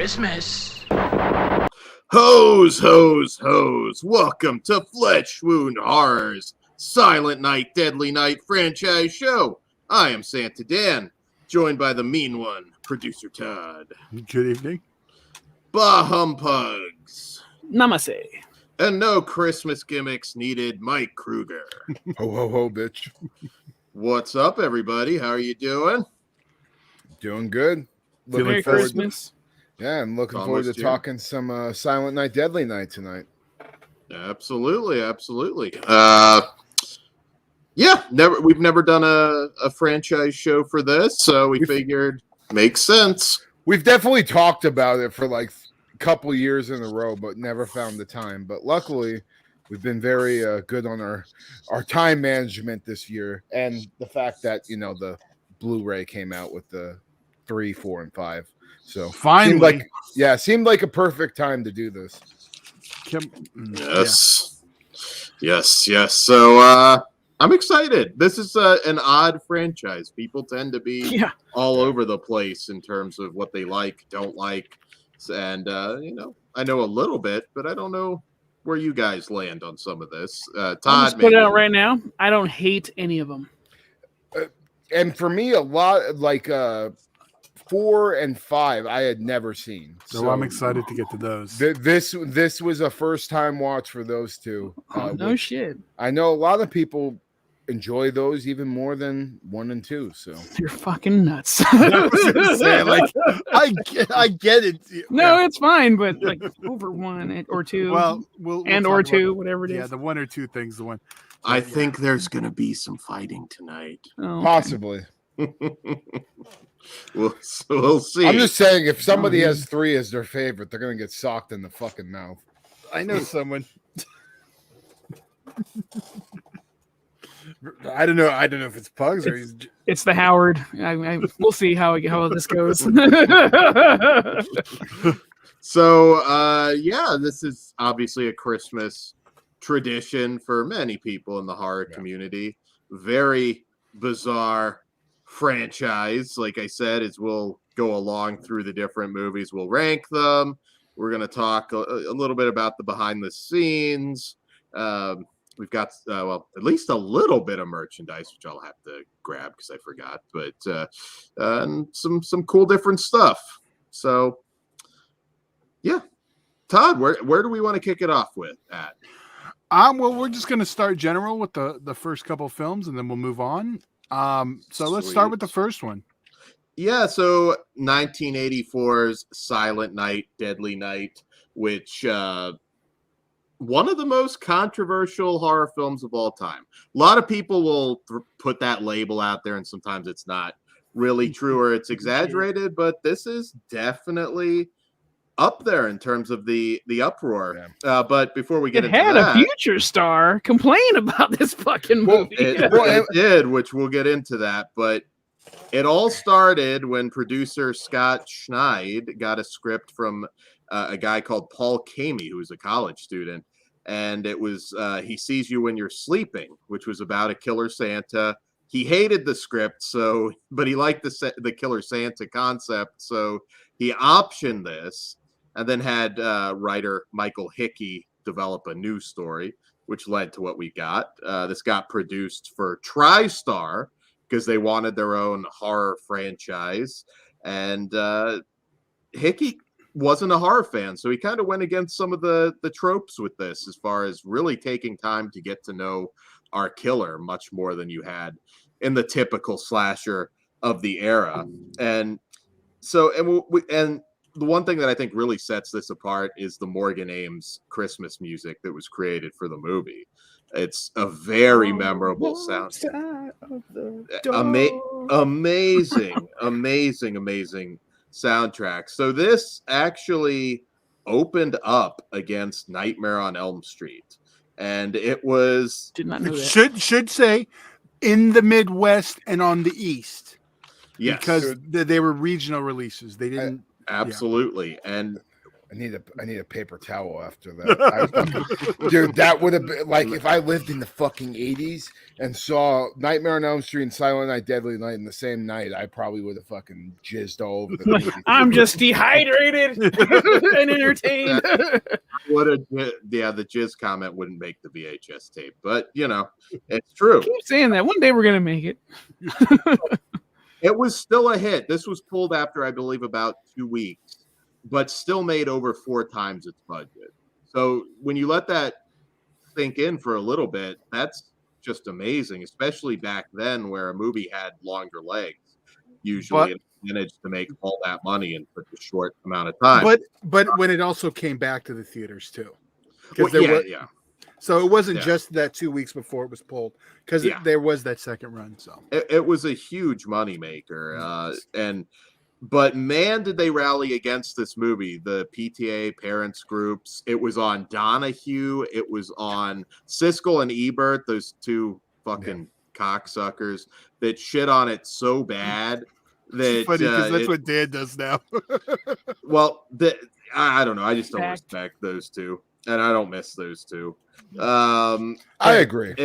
Christmas. Hose, hose, hose. Welcome to Flesh Wound Horror's Silent Night, Deadly Night franchise show. I am Santa Dan, joined by the mean one, Producer Todd. Good evening. Bah humpugs. Namaste. And no Christmas gimmicks needed, Mike Kruger. Ho, ho, ho, bitch. What's up, everybody? How are you doing? Doing good. Merry Christmas. Yeah, I'm looking It's forward to almost here. talking some Silent Night, Deadly Night tonight. Absolutely. We've never done a franchise show for this, so we figured makes sense. We've definitely talked about it for like a couple years in a row, but never found the time. But luckily, we've been very good on our time management this year, and the fact that the Blu-ray came out with the 3, 4, and 5. So Finally, seemed like a perfect time to do this. Yes. So I'm excited. This is an odd franchise. People tend to be all over the place in terms of what they like, don't like, and I know a little bit, but I don't know where you guys land on some of this. Todd, I'll just put it out right now. I don't hate any of them. And for me, a lot like 4 and 5 I had never seen. So I'm excited to get to those. This was a first time watch for those two. No shit. I know a lot of people enjoy those even more than 1 and 2. So You're fucking nuts. I was gonna say, like, I get it. No, it's fine, but like over 1 or 2. Well, we'll and talk or about- 2, whatever it is. Yeah, the 1 or 2 things. The one. I think there's going to be some fighting tonight. Oh, okay. possibly. We'll see. I'm just saying, if somebody has 3 as their favorite, they're gonna get socked in the fucking mouth. I know someone. I don't know if it's Pugs or he's. It's the Howard. We'll see how this goes. So, this is obviously a Christmas tradition for many people in the horror community. Very bizarre franchise. Like I said, as we'll go along through the different movies, we'll rank them. We're going to talk a little bit about the behind the scenes. We've got, at least a little bit of merchandise, which I'll have to grab because I forgot, but and some cool different stuff. So, yeah. Todd, where do we want to kick it off with at? Well, we're just going to start general with the first couple films, and then we'll move on. So let's start with the first one. Yeah, so 1984's Silent Night, Deadly Night, which one of the most controversial horror films of all time. A lot of people will put that label out there, and sometimes it's not really true or it's exaggerated, but this is definitely up there in terms of the uproar. But before we get into had that, a future star complain about this fucking movie. it did, which we'll get into that. But it all started when producer Scott Schneid got a script from a guy called Paul Kamey, who was a college student. And it was He Sees You When You're Sleeping, which was about a killer Santa. He hated the script, but he liked the killer Santa concept. So he optioned this and then had writer Michael Hickey develop a new story, which led to what we got. This got produced for TriStar because they wanted their own horror franchise. And Hickey wasn't a horror fan, so he kind of went against some of the tropes with this as far as really taking time to get to know our killer much more than you had in the typical slasher of the era. And so, and the one thing that I think really sets this apart is the Morgan Ames Christmas music that was created for the movie. It's a very memorable sound. Amazing soundtrack. So this actually opened up against Nightmare on Elm Street, and it was Did not know that. Should say in the Midwest and on the East. yes, Because they were regional releases. They didn't. absolutely. And I need a paper towel after that. Dude, that would have been like if I lived in the fucking 80s and saw Nightmare on Elm Street and Silent Night, Deadly Night in the same night, I probably would have fucking jizzed all over the movie. I'm just dehydrated and entertained. The jizz comment wouldn't make the VHS tape, but it's true. I keep saying that. One day we're gonna make it. It was still a hit. This was pulled after, I believe, about 2 weeks, but still made over 4 times its budget. So when you let that sink in for a little bit, that's just amazing, especially back then where a movie had longer legs, usually managed to make all that money in such a short amount of time. But when it also came back to the theaters too. Yeah. So it wasn't just that 2 weeks before it was pulled, because there was that second run. So it was a huge moneymaker. But man, did they rally against this movie. The PTA parents groups. It was on Donahue. It was on Siskel and Ebert, those two fucking cocksuckers that shit on it so bad that it's funny because that's what Dan does now. Well, I don't know. I just don't respect those two, and I don't miss those two. I agree.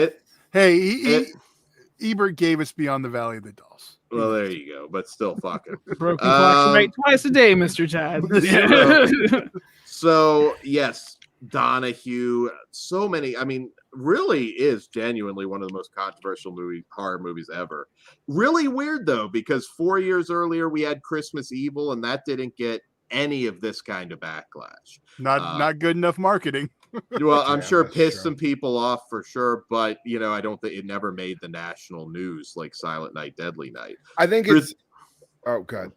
Ebert gave us Beyond the Valley of the Dolls. Well, there you go, but still fucking broken clocks right twice a day, Mr. Todd. So yes, Donahue. So many. I mean, really is genuinely one of the most controversial horror movies ever. Really weird though, because 4 years earlier we had Christmas Evil, and that didn't get any of this kind of backlash. Not good enough marketing. Well, I'm sure it pissed some people off for sure, but I don't think it never made the national news like Silent Night, Deadly Night. I think it's. Oh, God.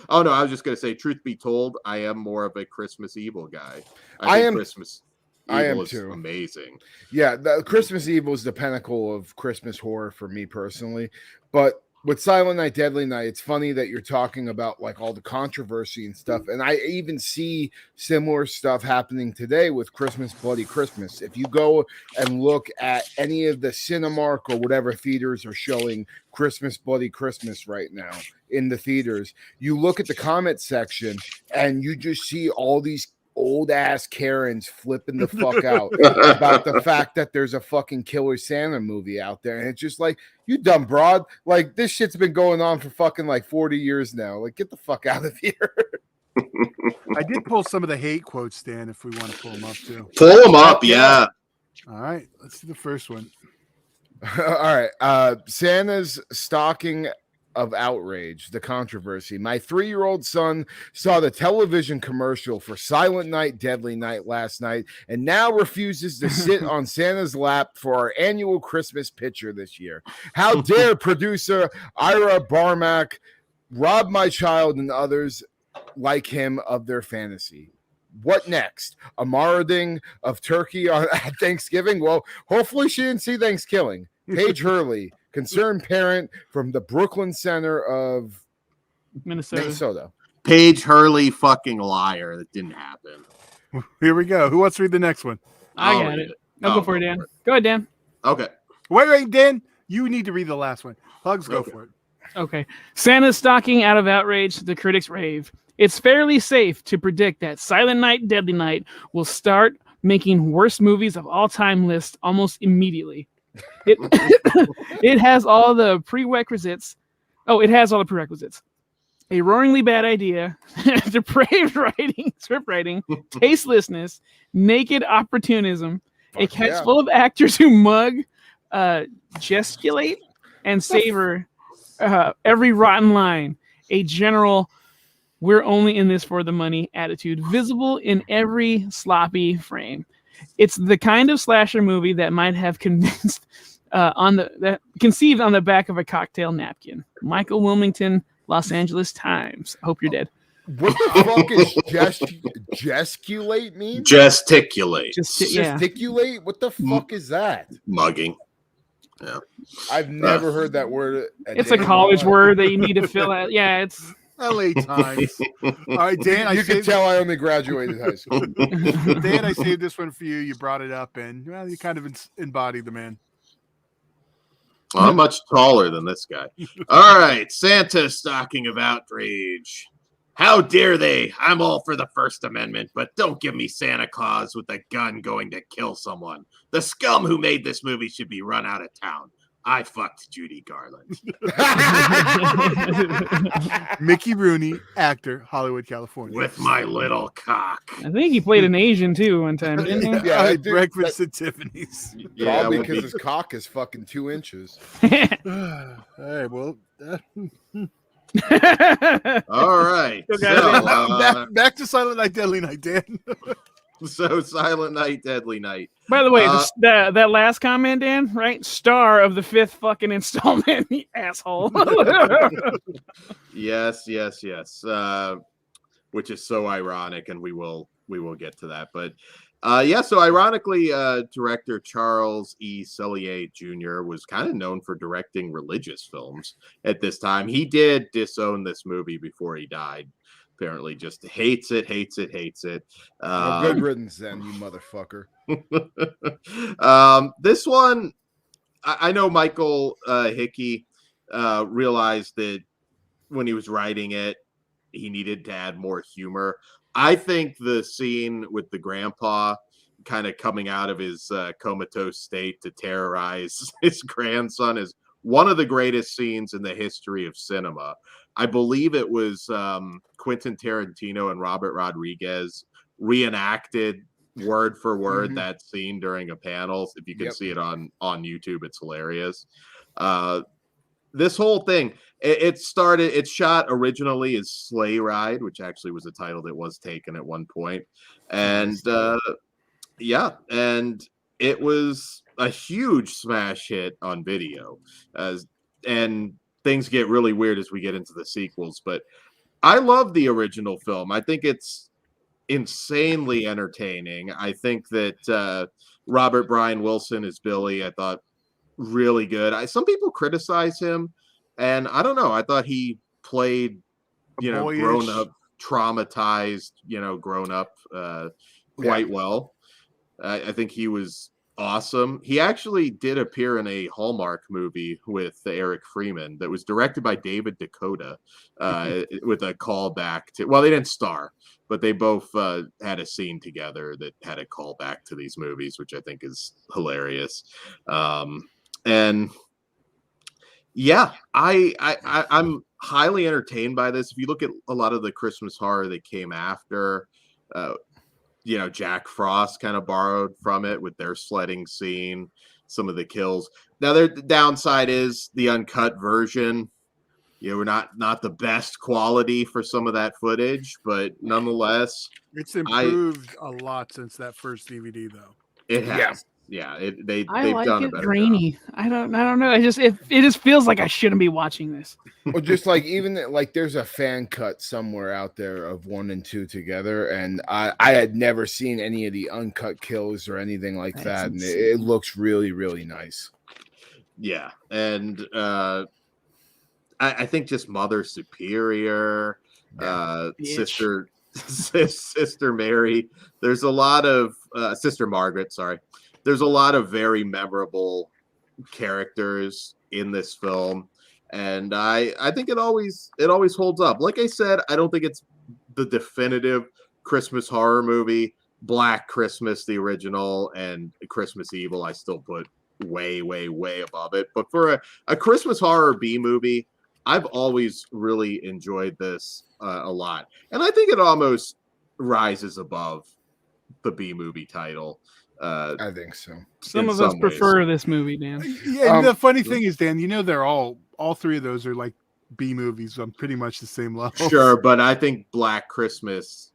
Oh no, I was just gonna say, truth be told, I am more of a Christmas Evil guy. I am Christmas Evil I am is too. amazing. Yeah, the Christmas Evil is the pinnacle of Christmas horror for me personally. But with Silent Night, Deadly Night, it's funny that you're talking about like all the controversy and stuff. And I even see similar stuff happening today with Christmas, Bloody Christmas. If you go and look at any of the Cinemark or whatever theaters are showing Christmas, Bloody Christmas right now in the theaters, you look at the comment section and you just see all these old ass Karens flipping the fuck out about the fact that there's a fucking Killer Santa movie out there. And it's just like, you dumb broad. Like, this shit's been going on for fucking like 40 years now. Like, get the fuck out of here. I did pull some of the hate quotes, Stan, if we want to pull them up too. Pull them up, yeah. All right, let's do the first one. All right. Santa's stocking of outrage, the controversy. My 3-year-old son saw the television commercial for Silent Night, Deadly Night last night, and now refuses to sit on Santa's lap for our annual Christmas picture this year. How dare producer Ira Barmack rob my child and others like him of their fantasy? What next? A marauding of turkey on Thanksgiving? Well, hopefully she didn't see Thanksgiving. Paige Hurley, concerned parent from the Brooklyn Center of Minnesota. Paige Hurley, fucking liar. That didn't happen. Here we go. Who wants to read the next one? I got it. I'll go for it, Dan. Go ahead, Dan. Okay. Wait, Dan. You need to read the last one. Hugs, go for it. Okay. Santa's stocking out of outrage. The critics rave. It's fairly safe to predict that Silent Night, Deadly Night will start making worst movies of all time list almost immediately. It has all the prerequisites. It has all the prerequisites. A roaringly bad idea, depraved script writing, tastelessness, naked opportunism, a cast full of actors who mug, gesticulate, and savor every rotten line. A general, we're only in this for the money attitude, visible in every sloppy frame. It's the kind of slasher movie that might have conceived on the back of a cocktail napkin. Michael Wilmington, Los Angeles Times. I hope you're dead. What the fuck is gesticulate mean? Gesticulate. Gesticulate? What the fuck is that? Mugging. Yeah. I've never heard that word. It's a college word that you need to fill out. Yeah, it's LA Times. All right, Dan. You can tell I only graduated high school. Dan, I saved this one for you. You brought it up, and you kind of embodied the man. Well, I'm much taller than this guy. All right, Santa's stocking of outrage. How dare they? I'm all for the First Amendment, but don't give me Santa Claus with a gun going to kill someone. The scum who made this movie should be run out of town. I fucked Judy Garland. Mickey Rooney, actor, Hollywood, California. With my little cock. I think he played an Asian too one time, didn't he? Yeah, I dude, Breakfast at Tiffany's. Yeah, Probably we'll because be- his cock is fucking 2 inches. All right, well, all right. Okay. So, back to Silent Night, Deadly Night, Dan. so Silent Night, Deadly Night. By the way, that last comment, Dan, right? Star of the 5th fucking installment, you asshole. Yes. Which is so ironic, and we will get to that. But so ironically, director Charles E. Sellier Jr. was kind of known for directing religious films at this time. He did disown this movie before he died. Apparently, just hates it. Good riddance, then, you motherfucker. This one, I know Michael Hickey realized that when he was writing it, he needed to add more humor. I think the scene with the grandpa kind of coming out of his comatose state to terrorize his grandson is one of the greatest scenes in the history of cinema. I believe it was Quentin Tarantino and Robert Rodriguez reenacted word for word that scene during a panel. If you can see it on YouTube, it's hilarious. This whole thing, it shot originally as Sleigh Ride, which actually was a title that was taken at one point. And and it was a huge smash hit on video. And things get really weird as we get into the sequels, but I love the original film. I think it's insanely entertaining. I think that Robert Brian Wilson as Billy, I thought really good. Some people criticize him, and I don't know. I thought he played, grown up, traumatized, grown up quite well. I think he was awesome. He actually did appear in a Hallmark movie with Eric Freeman that was directed by David Dakota, with a callback to. Well, they didn't star, but they both had a scene together that had a callback to these movies, which I think is hilarious. And yeah, I'm highly entertained by this. If you look at a lot of the Christmas horror that came after, Jack Frost kind of borrowed from it with their sledding scene, some of the kills. Now, the downside is the uncut version. We're not the best quality for some of that footage, but nonetheless, it's improved a lot since that first DVD, though. It has. Yeah, they've like done a it better grainy. job. I don't know. It just feels like I shouldn't be watching this. Or just like even like there's a fan cut somewhere out there of 1 and 2 together, and I had never seen any of the uncut kills or anything like that, and it looks really, really nice. Yeah, and I think just Mother Superior, Sister Mary. There's a lot of Sister Margaret. Sorry. There's a lot of very memorable characters in this film, and I think it always holds up. Like I said, I don't think it's the definitive Christmas horror movie. Black Christmas, the original, and Christmas Evil, I still put way, way, way above it. But for a Christmas horror B movie, I've always really enjoyed this a lot, and I think it almost rises above the B movie title. I think so. Some of us prefer this movie, Dan. Yeah, the funny thing is, Dan, they're all 3 of those are like B movies on pretty much the same level. Sure, but I think Black Christmas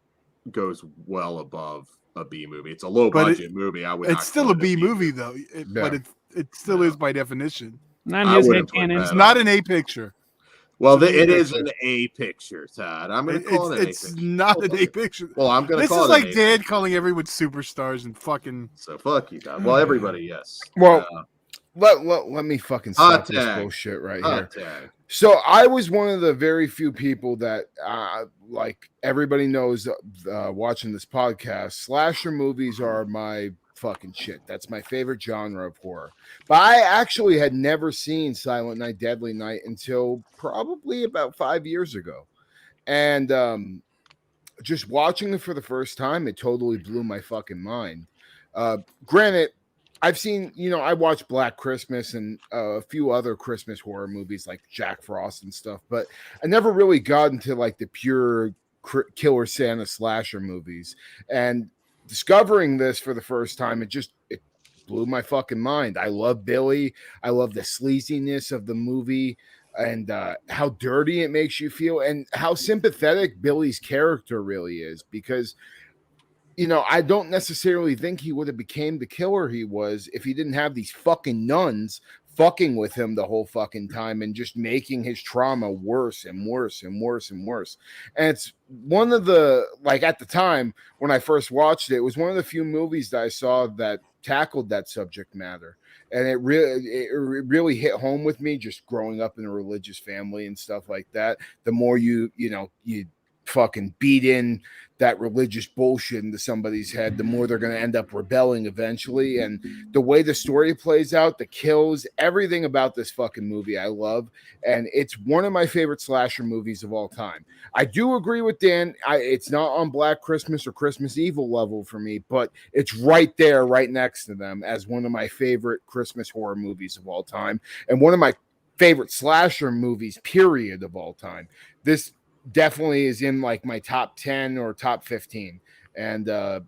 goes well above a B movie. It's a low budget movie. It's still a B movie though, but it still is by definition. Not in his head canon. It's not an A picture. Well, it is an A picture, Todd. I'm going to call it an A picture. It's not an A picture. Well, I'm going to call it. This is like Dad calling everyone superstars and fucking. So fuck you, Todd. Well, everybody, yes. Well, let me fucking stop this bullshit right here. Tag. So I was one of the very few people that, like everybody knows, watching this podcast, slasher movies are my fucking shit. That's my favorite genre of horror. But I actually had never seen Silent Night, Deadly Night until probably about 5 years ago. And just watching it for the first time, it totally blew my fucking mind. Granted, I've seen, I watched Black Christmas and a few other Christmas horror movies like Jack Frost and stuff, but I never really got into like the pure killer Santa slasher movies. And discovering this for the first time, it blew my fucking mind. I love Billy. I love the sleaziness of the movie and how dirty it makes you feel and how sympathetic Billy's character really is, because I don't necessarily think he would have became the killer he was if he didn't have these fucking nuns fucking with him the whole fucking time and just making his trauma worse and worse and worse and worse. And it's one of the, like, at the time when I first watched it, it was one of the few movies that I saw that tackled that subject matter. And it really hit home with me, just growing up in a religious family and stuff like that. The more you fucking beat in that religious bullshit into somebody's head, the more they're going to end up rebelling eventually. And the way the story plays out, the kills, everything about this fucking movie I love. And it's one of my favorite slasher movies of all time. I do agree with Dan. It's not on Black Christmas or Christmas Evil level for me, but it's right there, right next to them as one of my favorite Christmas horror movies of all time. And one of my favorite slasher movies, period, of all time. This definitely is in like my top 10 or top 15. And it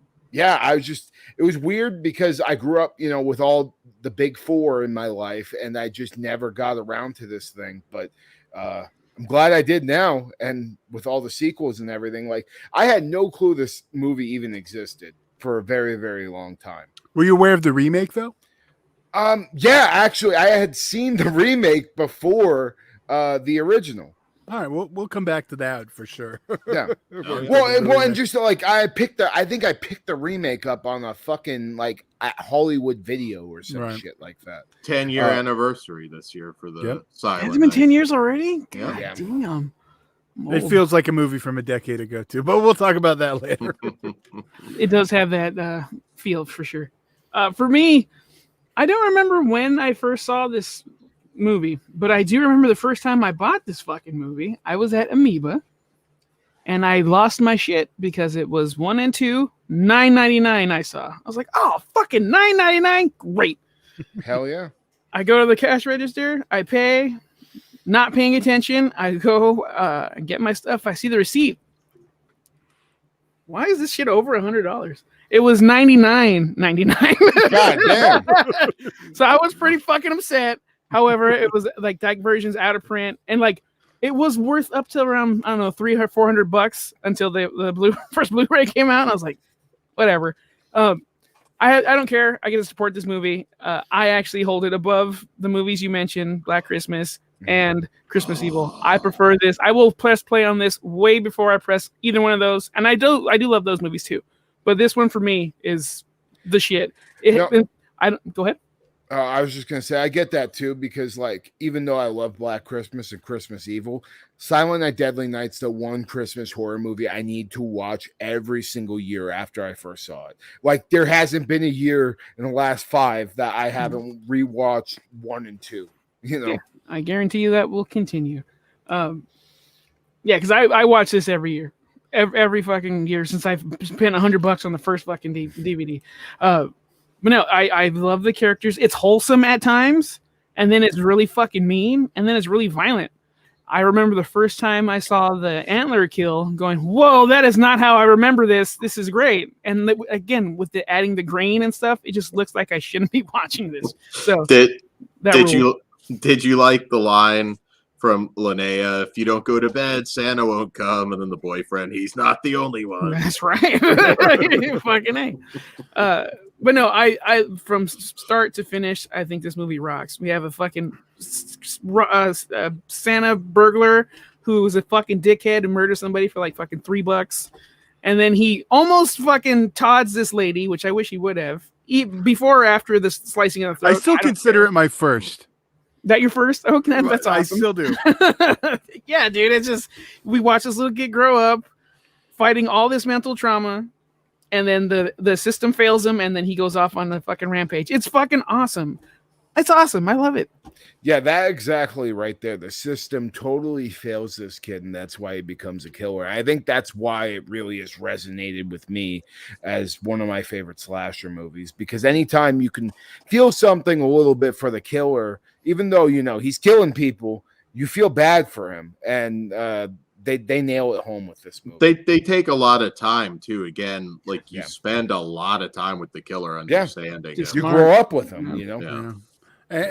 was weird because I grew up, with all the big four in my life, and I just never got around to this thing. But I'm glad I did now. And with all the sequels and everything, like, I had no clue this movie even existed for a very, very long time. Were you aware of the remake though? Yeah, actually I had seen the remake before the original. All right, we'll come back to that for sure. Yeah. Well, and just like I think I picked the remake up on a fucking like Hollywood Video or some shit like that. 10-year anniversary this year for the Silent Has it been 10 years already? God Yeah. damn. It feels like a movie from a decade ago too, but we'll talk about that later. It does have that feel for sure. For me, I don't remember when I first saw this movie, but I do remember the first time I bought this fucking movie. I was at Amoeba and I lost my shit because it was 1 and 2, $9.99 I saw. I was like, oh, fucking $9.99, great. Hell yeah. I go to the cash register, I pay, not paying attention. I go get my stuff. I see the receipt. Why is this shit over $100? It was $99.99. God damn. So I was pretty fucking upset. However, it was like that version's out of print, and like it was worth up to around, I don't know, $300 or $400 until the first Blu-ray came out. And I was like, whatever. I don't care. I get to support this movie. I actually hold it above the movies you mentioned, Black Christmas and Christmas Evil. I prefer this. I will press play on this way before I press either one of those, and I do love those movies too. But this one for me is the shit. Go ahead. I was just going to say, I get that too, because like, even though I love Black Christmas and Christmas Evil, Silent Night, Deadly Night's the one Christmas horror movie I need to watch every single year after I first saw it. Like, there hasn't been a year in the last 5 that I haven't rewatched 1 and 2, Yeah, I guarantee you that will continue. Because I watch this every year. Every fucking year since I've spent $100 on the first fucking DVD. But no, I love the characters. It's wholesome at times, and then it's really fucking mean, and then it's really violent. I remember the first time I saw the antler kill going, whoa, that is not how I remember this. This is great. And again, with the adding the grain and stuff, it just looks like I shouldn't be watching this. So did you like the line from Linnea, if you don't go to bed, Santa won't come, and then the boyfriend, he's not the only one. That's right. Fucking A. But no, I from start to finish, I think this movie rocks. We have a fucking Santa burglar who was a fucking dickhead and murdered somebody for like fucking $3, and then he almost fucking Todd's this lady, which I wish he would have before or after the slicing of the throat. I still consider it my first. That your first? Okay, that's awesome. I still do. Yeah, dude. It's just we watch this little kid grow up, fighting all this mental trauma. And then the system fails him, and then he goes off on a fucking rampage. It's fucking awesome. It's awesome. I love it. Yeah, that exactly right there. The system totally fails this kid, and that's why he becomes a killer. I think that's why it really has resonated with me as one of my favorite slasher movies, because anytime you can feel something a little bit for the killer, even though, you know, he's killing people, you feel bad for him. And they nail it home with this movie. They take a lot of time too. Again, like you spend a lot of time with the killer understanding him. You grow up with him, you know. Yeah.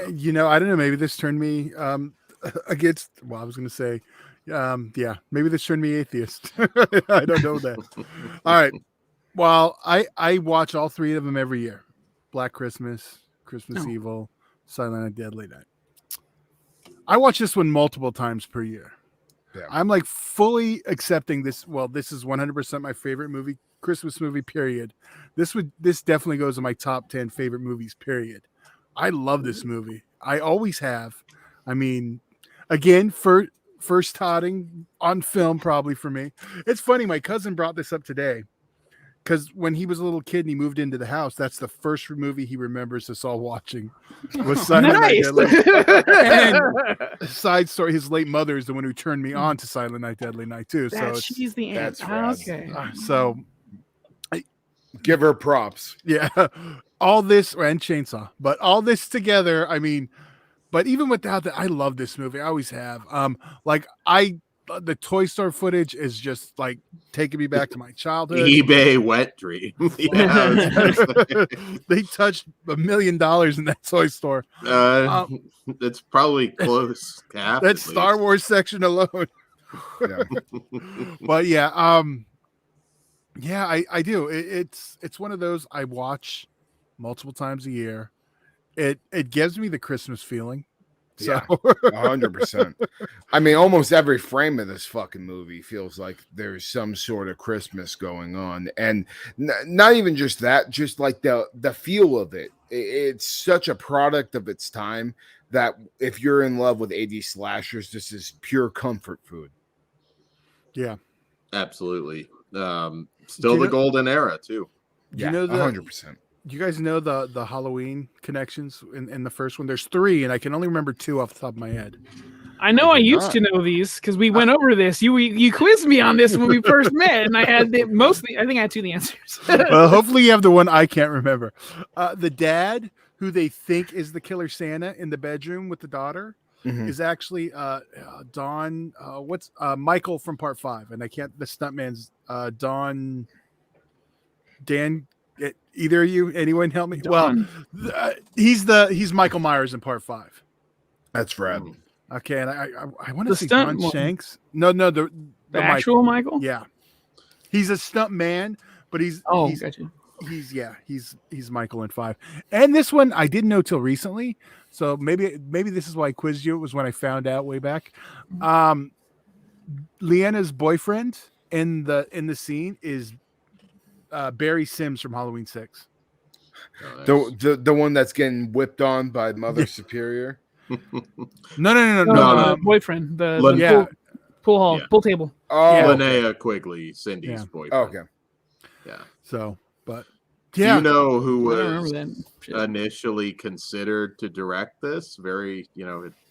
You know, I don't know. Maybe this turned me against. Well, I was going to say, maybe this turned me atheist. I don't know that. All right. Well, I watch all three of them every year: Black Christmas, Christmas Evil, Silent Night, Deadly Night. I watch this one multiple times per year. Yeah. I'm like fully accepting this. Well, this is 100% my favorite movie, Christmas movie. Period. This definitely goes in my top 10 favorite movies. Period. I love this movie. I always have. I mean, again, first totting on film probably for me. It's funny. My cousin brought this up today because when he was a little kid and he moved into the house, that's the first movie he remembers us all watching. Was Silent Night, Deadly Night. And side story, his late mother is the one who turned me on to Silent Night, Deadly Night too. She's the aunt. Okay. So give her props. Yeah. All this and Chainsaw, but all this together, I mean, but even without that, I love this movie. I always have. The Toy Store footage is just like taking me back to my childhood. eBay wet dream. They touched $1 million in that toy store. It's probably close. That Star Wars section alone. Yeah. But yeah, I do. It's one of those I watch multiple times a year. It gives me the Christmas feeling. So. Yeah, 100%. I mean, almost every frame of this fucking movie feels like there's some sort of Christmas going on, and not even just that, just like the feel of it. It's such a product of its time that if you're in love with 80s slashers, this is pure comfort food. Yeah, absolutely. Still the golden era too. Yeah, 100%. Do you guys know the Halloween connections in the first one? There's 3, and I can only remember 2 off the top of my head. I know I used to know these because we went over this. You quizzed me on this when we first met, and I had I think I had 2 of the answers. Well, hopefully you have the one I can't remember. The dad, who they think is the killer Santa in the bedroom with the daughter, is actually Don. What's Michael from Part 5? And I can't. The stuntman's Dan. Either of you, anyone help me? Don. Well, he's Michael Myers in Part 5. That's rad. Okay, and I want to say Don Shanks. No, the actual Michael. Yeah, he's a stunt man, but he's gotcha. He's Michael in 5. And this one I didn't know till recently, so maybe this is why I quizzed you. It was when I found out way back. Leanna's boyfriend in the scene is Barry Sims from Halloween 6. The one that's getting whipped on by Mother Superior. No. Boyfriend. The pool table. Oh, Linnea Quigley, Cindy's boyfriend. Oh, okay. Yeah. So, but do you know who was initially considered to direct this? Very,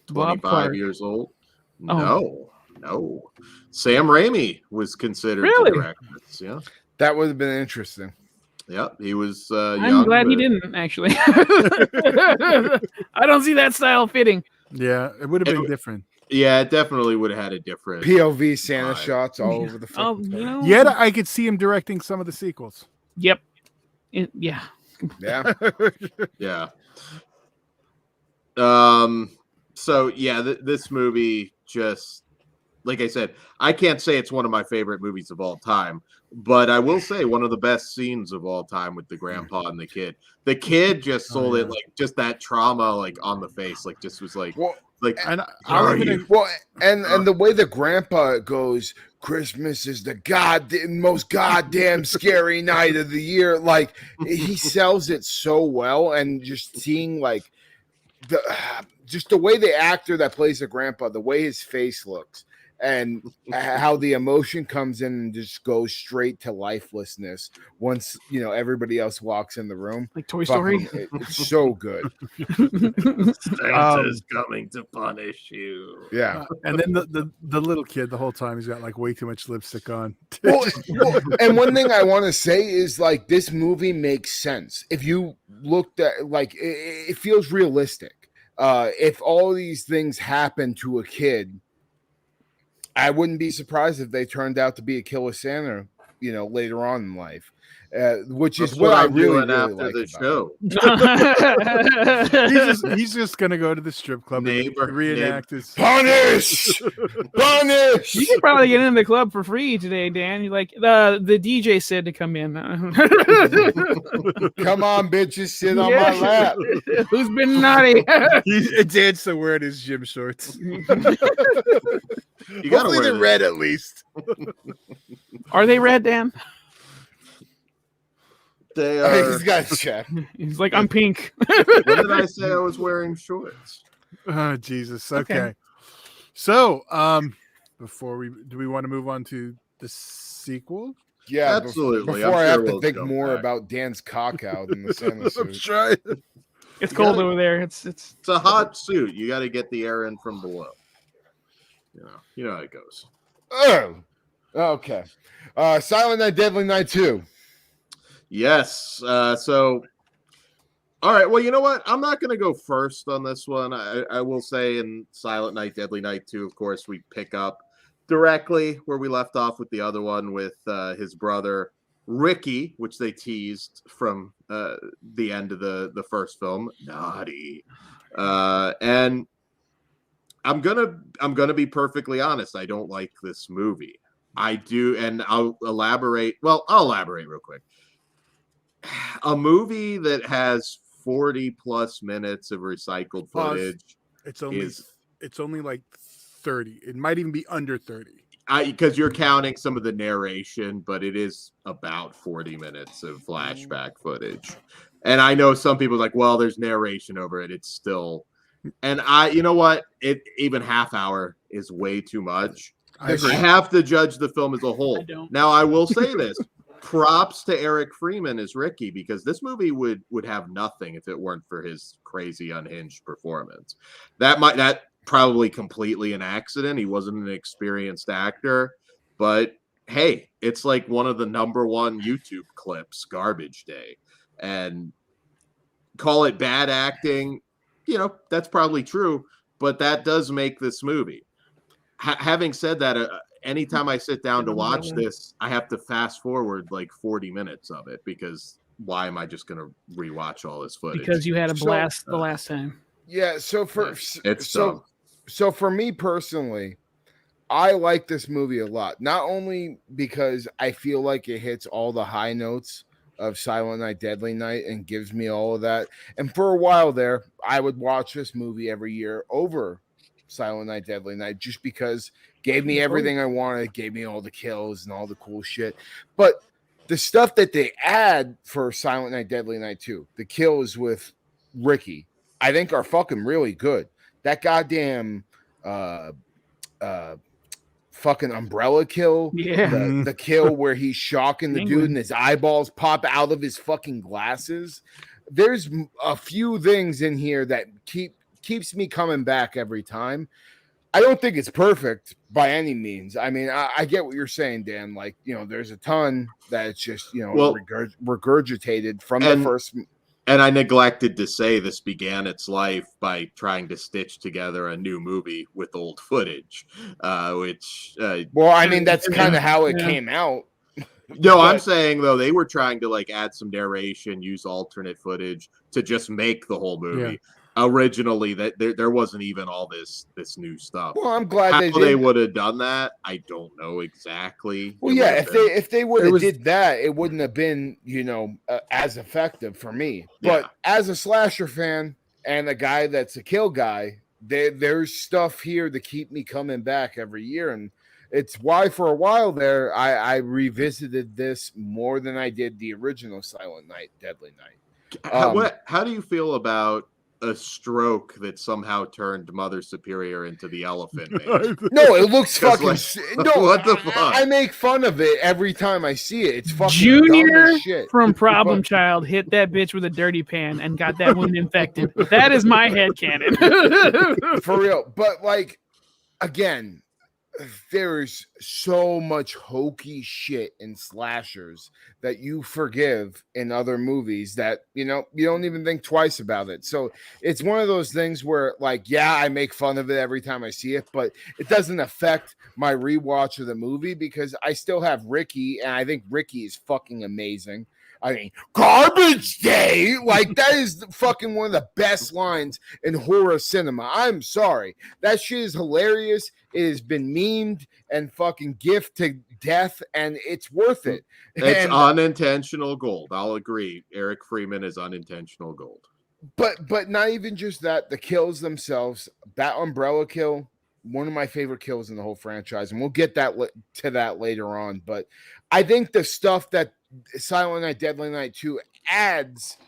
25 years old. No. Sam Raimi was considered to direct this. Yeah. That would have been interesting. Yeah, he was I'm young. glad he didn't, actually. I don't see that style fitting. Yeah, it would have been different. Yeah, it definitely would have had a different POV Santa shots all over the film. Yet I could see him directing some of the sequels. Yep. Yeah. Yeah. So yeah, this movie just, like I said, I can't say it's one of my favorite movies of all time, but I will say one of the best scenes of all time with the grandpa and the kid. The kid just sold it like just that trauma like on the face, like just was like and the way the grandpa goes, Christmas is the most goddamn scary night of the year. Like he sells it so well, and just seeing like the way the actor that plays the grandpa, the way his face looks, and how the emotion comes in and just goes straight to lifelessness once everybody else walks in the room. Like Toy Story. It's so good. Santa's coming to punish you. Yeah. And then the little kid the whole time, he's got like way too much lipstick on. Well, and one thing I want to say is like this movie makes sense if you looked at like it feels realistic. If all these things happen to a kid, I wouldn't be surprised if they turned out to be a killer Santa, later on in life, which is what I I'm really, doing really after like the about show. he's just gonna go to the strip club Neighbor- and reenact his Punish! Punish! You could probably get into the club for free today, Dan. You like the DJ said to come in. Come on, bitches, sit on Yeah. my lap. Who's been naughty? Dan's so wearing his gym shorts. You gotta Hopefully wear they're this. red at least. Are they red, Dan? They are. He's got to check. He's like, I'm pink. When did I say I was wearing shorts? Oh Jesus. Okay. Okay. So before do we want to move on to the sequel? Absolutely. Yeah, I'm Before I sure have to we'll think go more back. about Dan's cock out in the Santa I'm suit. trying. It's You cold gotta- over there. It's It's a hot suit. You got to get the air in from below. You know how it goes. Oh, okay. Silent Night, Deadly Night 2. Yes. So, all right. Well, you know what? I'm not going to go first on this one. I will say in Silent Night, Deadly Night 2, of course, we pick up directly where we left off with the other one with his brother Ricky, which they teased from the end of the first film. Naughty. And I'm gonna be perfectly honest. I don't like this movie. I do, and I'll elaborate. Well, I'll elaborate real quick. A movie that has 40 plus minutes of recycled Pause. footage. It's only Is- it's only like 30. It might even be under 30. Because you're counting some of the narration, but it is about 40 minutes of flashback footage. And I know some people are like, well, there's narration over it. It's still, and you know what? Even half hour is way too much. I I agree. have to judge the film as a whole. I don't. Now, I will say this: props to Eric Freeman as Ricky, because this movie would have nothing if it weren't for his crazy unhinged performance. That probably completely an accident. He wasn't an experienced actor, but hey, it's like one of the #1 YouTube clips, Garbage Day, and call it bad acting. That's probably true, but that does make this movie. Having said that, anytime I sit down to watch this, I have to fast forward like 40 minutes of it, because why am I just going to rewatch all this footage? because you had a blast the last time. Yeah, so It's dumb. So for me personally, I like this movie a lot. Not only because I feel like it hits all the high notes of Silent Night, Deadly Night and gives me all of that. And for a while there, I would watch this movie every year over Silent Night, Deadly Night, just because it gave me everything I wanted, gave me all the kills and all the cool shit. But the stuff that they add for Silent Night, Deadly Night 2, the kills with Ricky, I think are fucking really good. That goddamn fucking umbrella kill, Yeah. the kill where he's shocking the dude Penguin. and his eyeballs pop out of his fucking glasses. There's a few things in here that keeps me coming back every time. I don't think it's perfect by any means. I mean, I get what you're saying, Dan. Like, there's a ton that it's just, Well, regurgitated from the first. And I neglected to say this began its life by trying to stitch together a new movie with old footage, which. Well, I mean, that's kind of how it Yeah. came out. No, I'm But- saying though they were trying to like add some narration, use alternate footage to just make the whole movie. Originally, that there wasn't even all this new stuff. Well, I'm glad How they they did. would have done that, I don't know exactly. Well, It yeah, would've if they would it have was- did that, it wouldn't have been as effective for me. But Yeah. as a slasher fan and a guy that's a kill guy, there's stuff here to keep me coming back every year, and it's why for a while there I revisited this more than I did the original Silent Night, Deadly Night. how do you feel about a stroke that somehow turned Mother Superior into the elephant made. No, it looks 'Cause, fucking. like, No, what the fuck? I make fun of it every time I see it. It's fucking dumb Junior as shit. from Problem Child hit that bitch with a dirty pan and got that wound infected. That is my headcanon. For real. But like, again, there's so much hokey shit in slashers that you forgive in other movies that, you know, you don't even think twice about it. So it's one of those things where, like, yeah, I make fun of it every time I see it, but it doesn't affect my rewatch of the movie because I still have Ricky, and I think Ricky is fucking amazing. I mean, garbage day, like that is fucking one of the best lines in horror cinema. I'm sorry, that shit is hilarious. It has been memed and fucking gift to death, and it's worth it. It's And, unintentional gold. I'll agree. Eric Freeman is unintentional gold. but not even just that. The kills themselves, that umbrella kill, one of my favorite kills in the whole franchise, and we'll get to that later on. But I think the stuff that Silent Night, Deadly Night 2 adds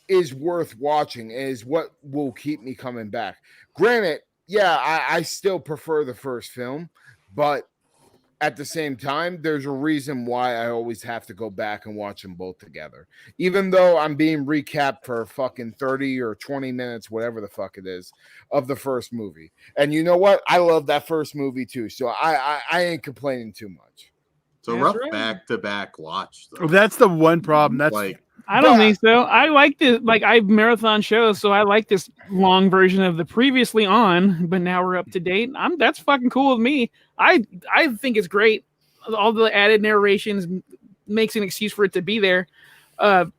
is worth watching, is what will keep me coming back. Granted, yeah, I still prefer the first film, but at the same time, there's a reason why I always have to go back and watch them both together. Even though I'm being recapped for fucking 30 or 20 minutes, whatever the fuck it is, of the first movie. And you know what? I love that first movie too, so I ain't complaining too much. So That's rough right. back-to-back watch, though. That's the one problem. That's Like, I don't think so. I like this. Like, I marathon shows, so I like this long version of the previously on, but now we're up to date. That's fucking cool with me. I think it's great. All the added narrations makes an excuse for it to be there. And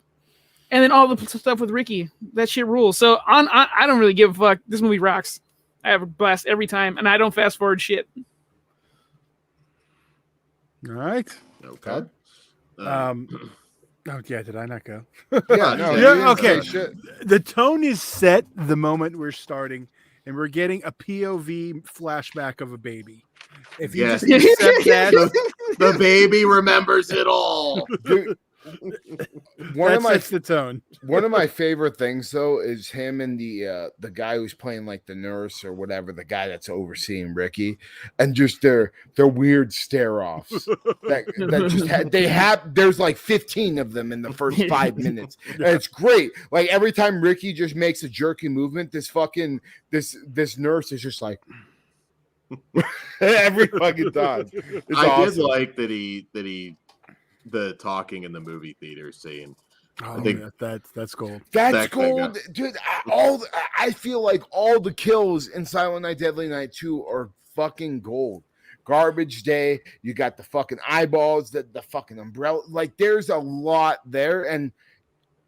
then all the stuff with Ricky, that shit rules. So I don't really give a fuck. This movie rocks. I have a blast every time, and I don't fast forward shit. all right. okay. Oh yeah, did I not go? Yeah, no, Yeah, you didn't okay. say shit. The tone is set the moment we're starting, and we're getting a POV flashback of a baby. If you Yes. just accept that, The baby remembers it all. Dude, one that of my sets the tone. One of my favorite things though is him and the guy who's playing like the nurse or whatever, the guy that's overseeing Ricky, and just their weird stare offs. that just they have. There's like 15 of them in the first 5 minutes, and it's great. Like every time Ricky just makes a jerky movement, this nurse is just like every fucking time. It's I awesome. did like that he the talking in the movie theater scene. Oh, I think that's gold. That's that thing gold, dude. I feel like all the kills in Silent Night, Deadly Night 2 are fucking gold. Garbage Day, you got the fucking eyeballs, the fucking umbrella. Like, there's a lot there, and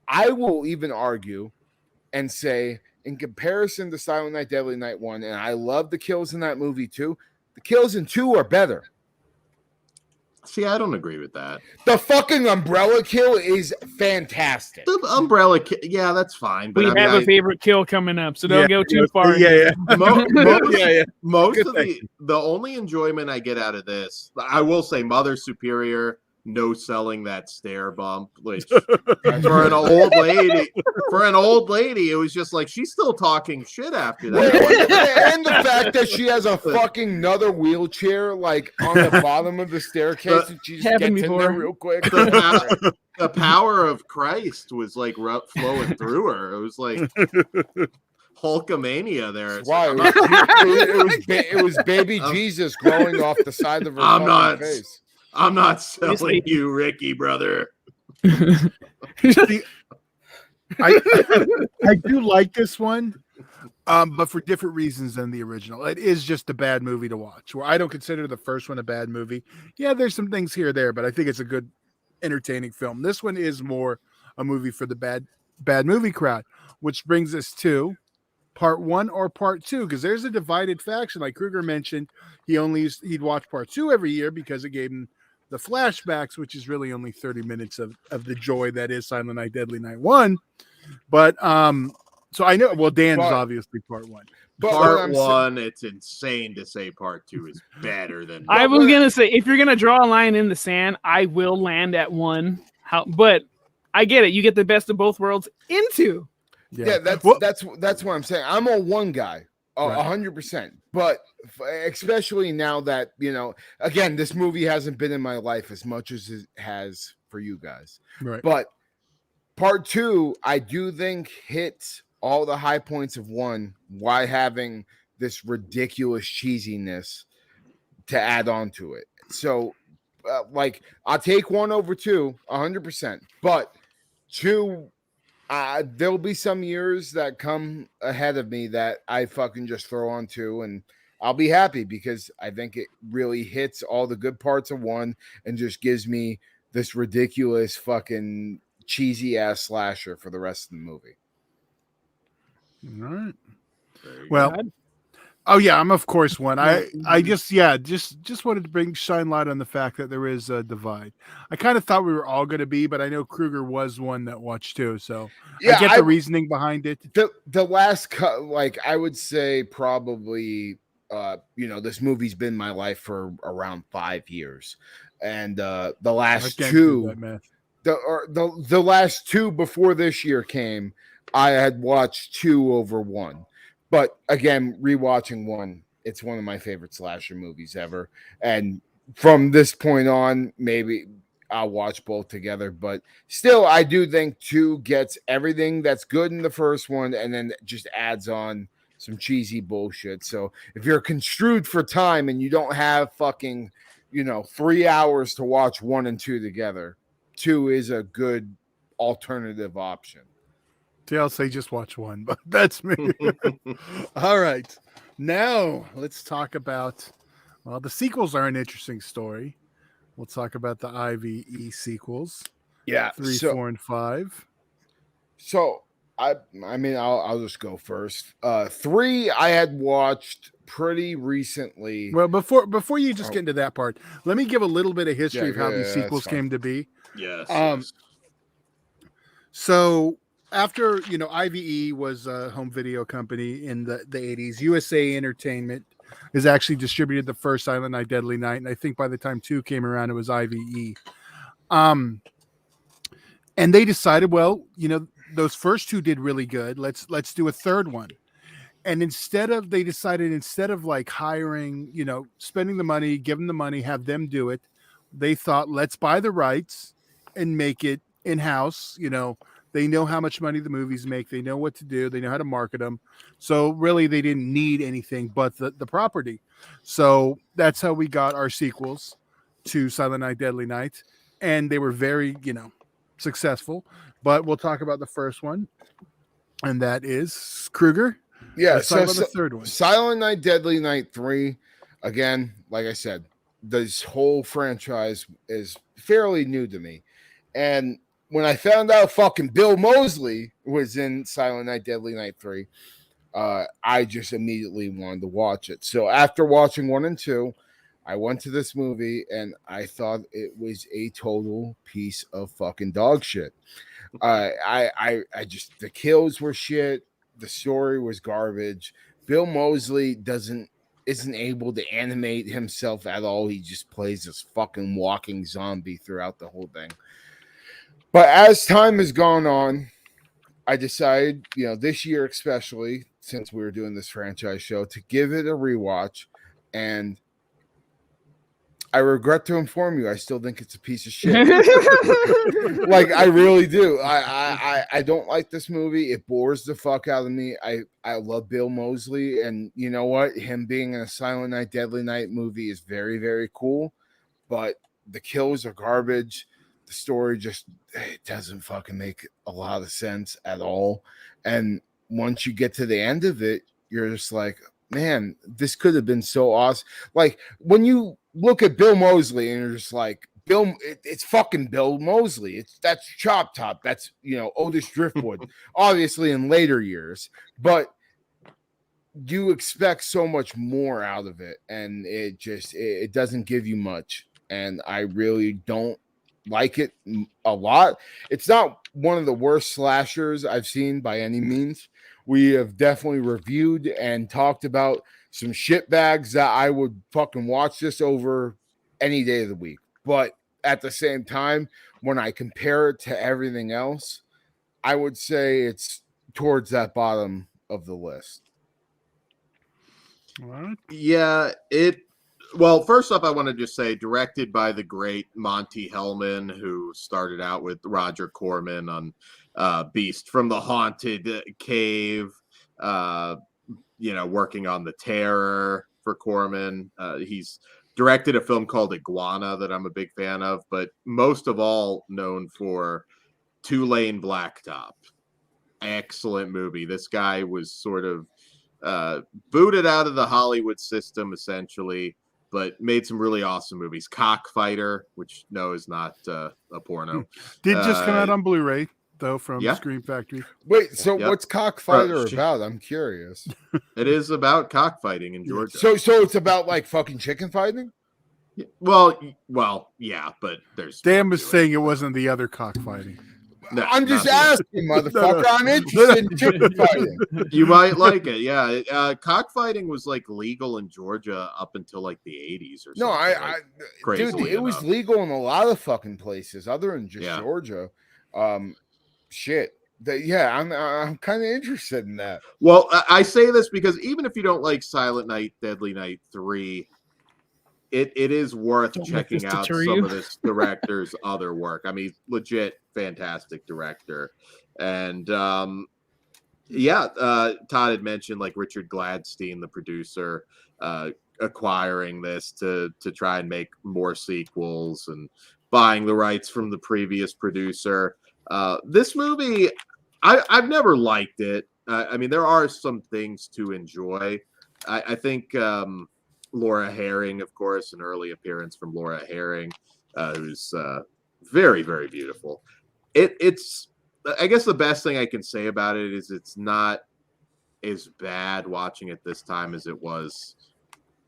I will even argue and say, in comparison to Silent Night, Deadly Night 1, and I love the kills in that movie too, the kills in 2 are better. See, I don't agree with that. The fucking umbrella kill is fantastic. The umbrella, yeah, that's fine. But We I mean, have a favorite kill coming up, so don't go too far. Yeah. most Good of the only enjoyment I get out of this, I will say, Mother Superior no selling that stair bump, which for an old lady, it was just like she's still talking shit after that. And the fact that she has a fucking another wheelchair like on the bottom of the staircase, and she just gets Happened in before. there real quick. The power of Christ was like flowing through her. It was like Hulkamania there. It's Why? like, It was baby Jesus growing off the side of her I'm fucking not- face. I'm not selling you, Ricky, brother. See, I do like this one, but for different reasons than the original. It is just a bad movie to watch. Where I don't consider the first one a bad movie. Yeah, there's some things here or there, but I think it's a good, entertaining film. This one is more a movie for the bad movie crowd, which brings us to part 1 or part 2, because there's a divided faction. Like Kruger mentioned, he'd watch part 2 every year because it gave him the flashbacks, which is really only 30 minutes of the joy that is Silent Night, Deadly Night 1. But so I know, well, Dan's obviously part 1. But Part 1, it's insane to say part 2 is better than. I was gonna say, if you're gonna draw a line in the sand, I will land at 1. But I get it. You get the best of both worlds into. Yeah, Well, that's what I'm saying. I'm a one guy, Right. 100%. But especially now that again, this movie hasn't been in my life as much as it has for you guys. right. But part two, I do think hits all the high points of one while having this ridiculous cheesiness to add on to it. So, like, I'll take one over two, 100%. But two, there'll be some years that come ahead of me that I fucking just throw on two, and I'll be happy because I think it really hits all the good parts of one and just gives me this ridiculous fucking cheesy ass slasher for the rest of the movie. All right. Very Well, good. oh yeah, I'm of course one. I Mhm. just wanted to shine light on the fact that there is a divide. I kind of thought we were all going to be, but I know Kruger was one that watched too, so I Yeah, get the reasoning behind it. the last cut, like I would say probably this movie's been my life for around 5 years, and the I last can't do that two math. the last two before this year came, I had watched two over one. But again, rewatching one, it's one of my favorite slasher movies ever. And from this point on, maybe I'll watch both together. But still, I do think two gets everything that's good in the first one and then just adds on some cheesy bullshit. So if you're construed for time and you don't have fucking 3 hours to watch one and two together, two is a good alternative option. See, I'll say just watch one, but that's me. All right. Now let's talk about the sequels are an interesting story. We'll talk about the IVE sequels, Yeah. 3, 4, and 5. So I mean I'll just go first. Three I had watched pretty recently. Well, before you just get into that part, let me give a little bit of history of how these that's sequels fine. came to be. Yes. Um, So after IVE was a home video company in the 80s, USA Entertainment is actually distributed the first Silent Night Deadly Night, and I think by the time 2 came around, it was IVE. And they decided, well, those first two did really good. Let's do a third one. And instead of like hiring, spending the money, give them the money, have them do it, they thought, let's buy the rights and make it in house. They know how much money the movies make. They know what to do. They know how to market them. So really, they didn't need anything but the property. So that's how we got our sequels to Silent Night, Deadly Night, and they were very, successful. But we'll talk about the first one, and that is Kruger. Yeah, Let's talk about the third one. Silent Night, Deadly Night 3. Again, like I said, this whole franchise is fairly new to me. And when I found out fucking Bill Moseley was in Silent Night, Deadly Night 3, I just immediately wanted to watch it. So after watching 1 and 2, I went to this movie and I thought it was a total piece of fucking dog shit. I just, the kills were shit. The story was garbage. Bill Moseley isn't able to animate himself at all. He just plays this fucking walking zombie throughout the whole thing. But as time has gone on, I decided, this year especially, since we were doing this franchise show, to give it a rewatch. And I regret to inform you, I still think it's a piece of shit. Like, I really do. I don't like this movie. It bores the fuck out of me. I love Bill Moseley, and you know what? Him being in a Silent Night, Deadly Night movie is very, very cool. But the kills are garbage. The story just it doesn't fucking make a lot of sense at all. And once you get to the end of it, you're just like, man, this could have been so awesome. Like when you look at Bill Moseley and you're just like, it's fucking Bill Moseley. That's Chop Top. That's Otis Driftwood. Obviously in later years, but you expect so much more out of it, and it doesn't give you much. And I really don't like it a lot. It's not one of the worst slashers I've seen by any means. We have definitely reviewed and talked about some shitbags that I would fucking watch this over any day of the week. But at the same time, when I compare it to everything else, I would say it's towards that bottom of the list. What? Yeah, well, first off, I want to just say directed by the great Monty Hellman, who started out with Roger Corman on Beast from the Haunted Cave, working on The Terror for Corman. He's directed a film called Iguana that I'm a big fan of, but most of all known for Two-Lane Blacktop. Excellent movie. This guy was sort of booted out of the Hollywood system, essentially, but made some really awesome movies. Cockfighter, which is not a porno. Did just come out on Blu-ray though from yeah. Scream Factory. Wait, so Yep. What's Cockfighter about? I'm curious. It is about cockfighting in Georgia. So it's about like fucking chicken fighting? Well, yeah, but there's Dan was saying it wasn't the other cockfighting. No, I'm just not asking, motherfucker. I'm interested in chicken fighting. You might like it, yeah. Cockfighting was like legal in Georgia up until like the 80s or something. No, dude, it was legal in a lot of fucking places other than just Georgia. Shit. I'm kind of interested in that. Well, I say this because even if you don't like Silent Night, Deadly Night 3, it is worth checking out some of this director's other work. I mean, legit fantastic director. And Todd had mentioned like Richard Gladstein, the producer, acquiring this to try and make more sequels and buying the rights from the previous producer. This movie, I've never liked it. I mean, there are some things to enjoy. I think Laura Herring, of course, an early appearance from Laura Herring, who's very, very beautiful. It's I guess the best thing I can say about it is it's not as bad watching it this time as it was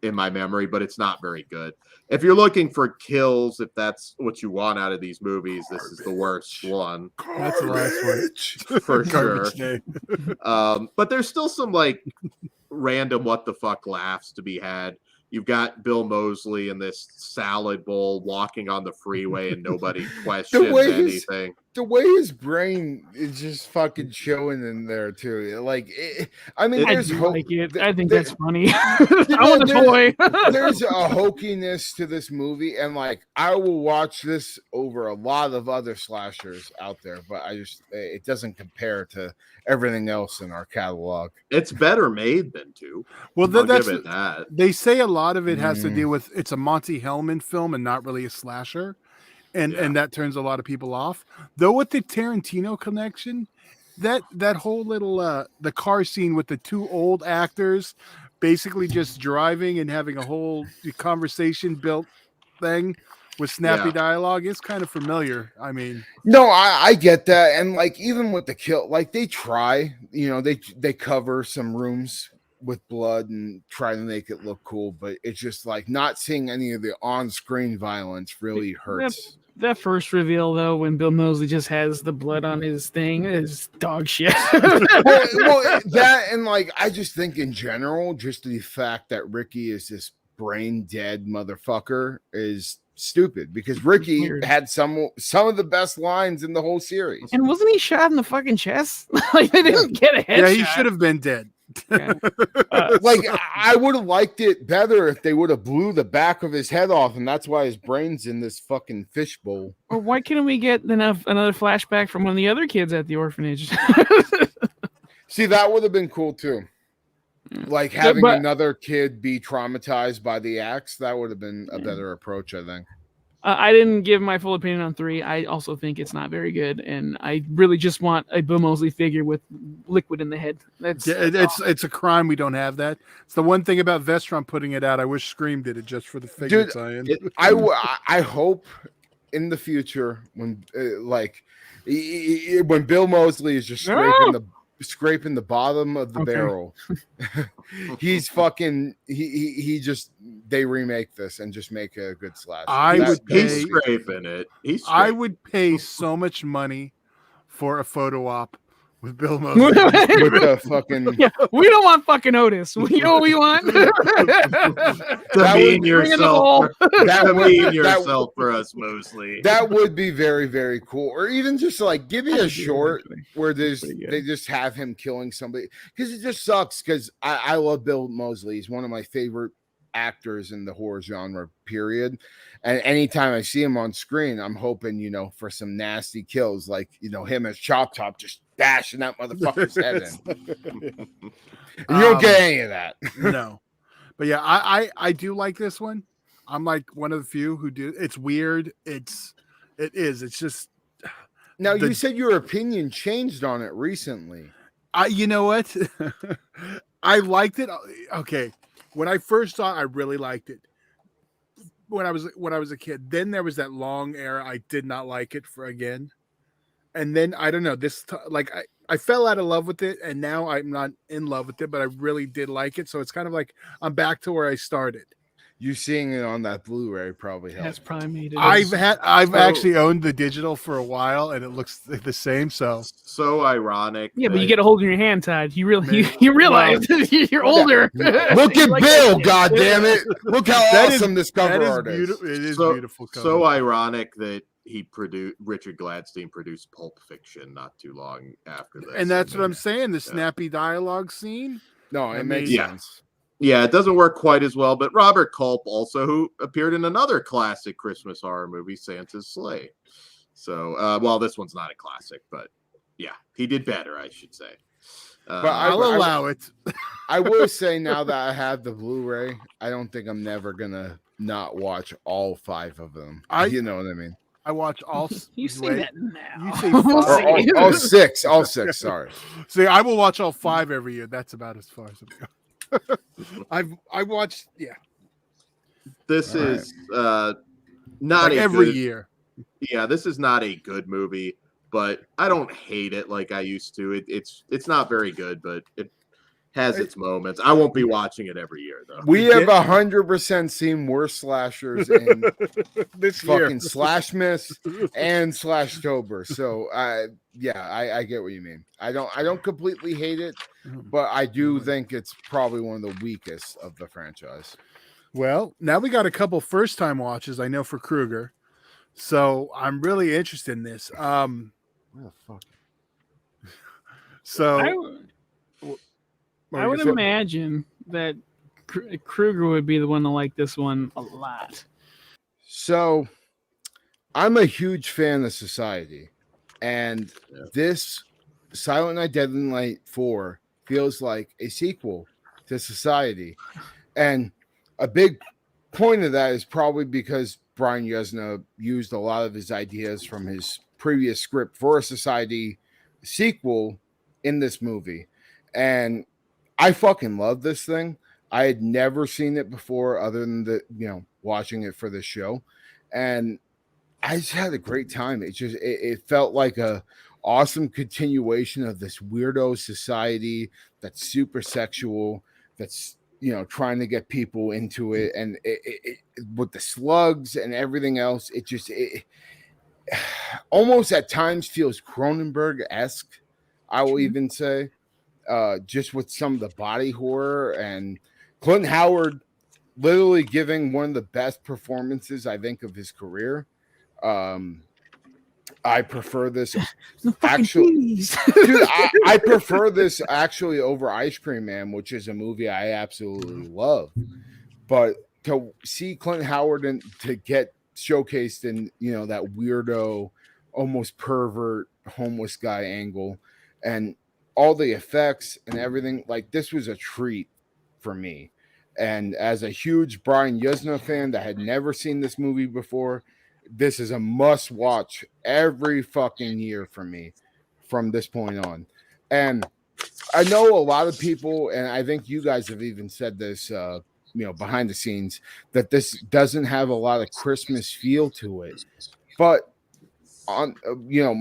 in my memory, but it's not very good. If you're looking for kills, if that's what you want out of these movies, this is the worst one. That's the last one for sure. But there's still some like random what the fuck laughs to be had. You've got Bill Moseley in this salad bowl walking on the freeway and nobody questions anything. The way his brain is just fucking showing in there too. Like, I mean, there's I think that's funny. I want a toy. There's a hokiness to this movie, and like, I will watch this over a lot of other slashers out there, but it doesn't compare to everything else in our catalog. It's better made than two. Well, give it that. They say a lot of it has to do with it's a Monty Hellman film and not really a slasher. And that turns a lot of people off. Though with the Tarantino connection, that whole little the car scene with the two old actors basically just driving and having a whole conversation built thing with snappy dialogue is kind of familiar. I mean, no, I get that. And like, even with the kill, like they try, they cover some rooms with blood and try to make it look cool, but it's just like not seeing any of the on-screen violence really hurts. That first reveal, though, when Bill Moseley just has the blood on his thing, is dog shit. well, that and like, I just think in general, just the fact that Ricky is this brain dead motherfucker is stupid because Ricky had some of the best lines in the whole series. And wasn't he shot in the fucking chest? Like they didn't get a headshot. Yeah, he should have been dead. Like I would have liked it better if they would have blew the back of his head off, and that's why his brain's in this fucking fishbowl. Or why couldn't we get another flashback from one of the other kids at the orphanage? See, that would have been cool too. Like having another kid be traumatized by the axe, that would have been a better approach, I think. I didn't give my full opinion on 3. I also think it's not very good, and I really just want a Bill Moseley figure with liquid in the head. It's a crime we don't have that. It's the one thing about Vestron putting it out. I wish Scream did it just for the figure tie-in. I hope in the future when when Bill Moseley is just scraping the bottom of the barrel, he's fucking they remake this and just make a good slash. He's scraping it. I would pay so much money for a photo op with Bill Mosley. with the fucking Yeah, we don't want fucking Otis. You know what we want? Demean Bring in the yourself. ball. Demean yourself for us, Mosley. that would be very, very cool. Or even just like give me a That'd be short actually where there's pretty good. they just have him killing somebody, because it just sucks. Because I love Bill Mosley. He's one of my favorite actors in the horror genre, period. And anytime I see him on screen, I'm hoping, for some nasty kills, like, him as Chop Top just bashing that motherfucker's head in. And you don't get any of that. No. But yeah, I do like this one. I'm like one of the few who do. It's weird. It is. It's just. Now, you said your opinion changed on it recently. You know what? I liked it. Okay. When I first saw it, I really liked it. When I was a kid, then there was that long era I did not like it again, and then I don't know I fell out of love with it, and now I'm not in love with it, but I really did like it. So it's kind of like I'm back to where I started. You seeing it on that Blu-ray probably helped. That's probably made it. I've actually owned the digital for a while, and it looks the same. So ironic. Yeah, but you get a hold in your hand tied. You really you realize you're older. Look at Like Bill, that. God damn it! Look how awesome this cover art is. beautiful. It is so, beautiful. Cover. So ironic that Richard Gladstein produced Pulp Fiction not too long after this. And that's what I'm saying. The snappy dialogue scene. No, it I makes mean, sense. Yeah, it doesn't work quite as well, but Robert Culp also, who appeared in another classic Christmas horror movie, Santa's Sleigh. So, well, this one's not a classic, but yeah, he did better, I should say. But I'll allow it. I will say, now that I have the Blu-ray, I don't think I'm never gonna not watch all 5 of them. You know what I mean? I watch all. You say that now. You say We'll five. see. All 6. All 6. Sorry. See, I will watch all 5 every year. That's about as far as it goes. I watched. Yeah. This All is not like a every good, year. Yeah, this is not a good movie, but I don't hate it like I used to. It's not very good, but it has its moments. I won't be watching it every year though. We have 100% seen worse slashers in This year. fucking Slashmas and Slashtober. So I get what you mean. I don't completely hate it, but I do think it's probably one of the weakest of the franchise. Well, now we got a couple first time watches. I know for Kruger, so I'm really interested in this. Where the fuck? So I would imagine that Kruger would be the one to like this one a lot. So I'm a huge fan of Society, and this Silent Night Deadly Night 4 feels like a sequel to Society. And a big point of that is probably because Brian Yuzna used a lot of his ideas from his previous script for a Society sequel in this movie. And I fucking love this thing. I had never seen it before other than watching it for this show. And I just had a great time. It felt like a awesome continuation of this weirdo society that's super sexual, that's trying to get people into it, and it with the slugs and everything else, it almost at times feels Cronenberg-esque, I will even say, just with some of the body horror, and Clint Howard literally giving one of the best performances I think of his career. I prefer this actually, dude. I prefer this actually over Ice Cream Man, which is a movie I absolutely love. But to see Clint Howard and to get showcased in that weirdo, almost pervert homeless guy angle, and all the effects and everything, like this was a treat for me. And as a huge Brian Yuzna fan that had never seen this movie before, this is a must watch every fucking year for me from this point on. And I know a lot of people, and I think you guys have even said this, behind the scenes, that this doesn't have a lot of Christmas feel to it. But on,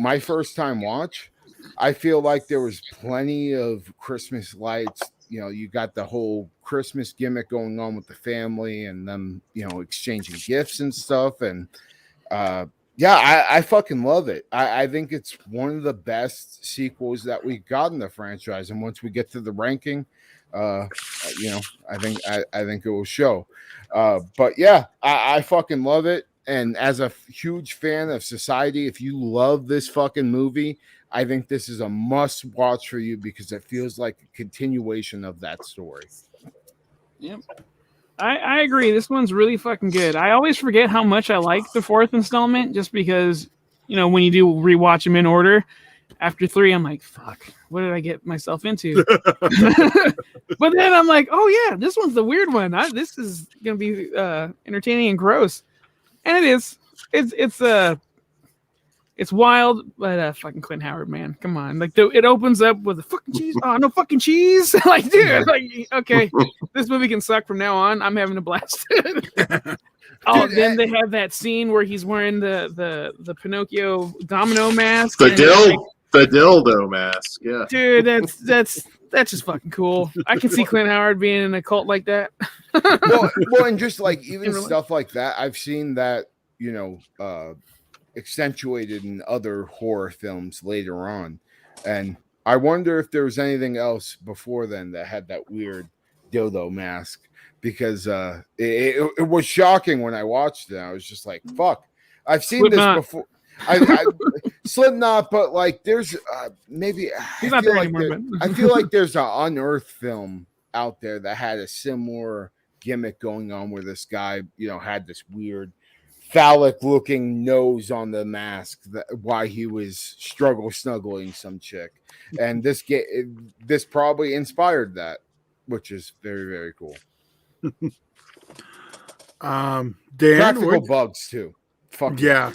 my first time watch, I feel like there was plenty of Christmas lights. You got the whole Christmas gimmick going on with the family and them, exchanging gifts and stuff. And Yeah, I fucking love it. I think it's one of the best sequels that we got in the franchise. And once we get to the ranking, uh, I think it will show. But yeah, I fucking love it. And as a huge fan of Society, if you love this fucking movie, I think this is a must watch for you because it feels like a continuation of that story. Yep. I agree. This one's really fucking good. I always forget how much I like the fourth installment just because, when you do rewatch them in order, after 3, I'm like, fuck, what did I get myself into? But then I'm like, oh yeah, this one's the weird one. This is going to be entertaining and gross. And it is. It's wild, but fucking Clint Howard, man, come on! Like it opens up with a fucking cheese. Oh, no fucking cheese! Like, dude, like, okay, this movie can suck from now on. I'm having a blast. Oh, Dude, then they have that scene where he's wearing the Pinocchio domino mask. The and it's like, dildo mask. Yeah. dude, that's just fucking cool. I can see Clint Howard being in a cult like that. well, and just like even stuff like that, I've seen that, accentuated in other horror films later on. And I wonder if there was anything else before then that had that weird dildo mask, because it was shocking when I watched it. I was just like, fuck, I've seen Slipknot. this before. I Slipknot, but like there's maybe He's not there anymore. I feel like there's an unearthed film out there that had a similar gimmick going on where this guy, had this weird phallic looking nose on the mask why he was snuggling some chick, and this probably inspired that, which is very, very cool. Dan, Practical bugs too. Fuck yeah.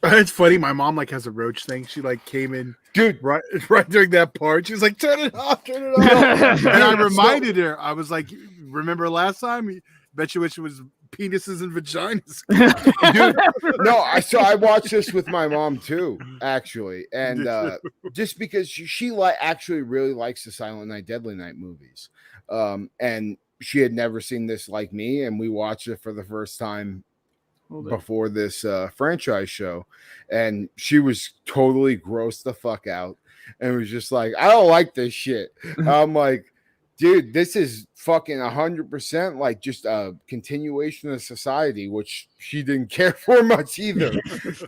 It's funny. My mom has a roach thing. She came in, dude, right during that part. She's like, "Turn it off, turn it off." And I reminded her. I was like, "Remember last time? Bet you wish it was penises and vaginas." Dude, no, I watched this with my mom too, actually, and just because she actually really likes the Silent Night, Deadly Night movies, and she had never seen this like me, and we watched it for the first time before this franchise show, and she was totally grossed the fuck out and was just like, I don't like this shit. I'm like, dude, this is fucking 100% like just a continuation of Society, which she didn't care for much either.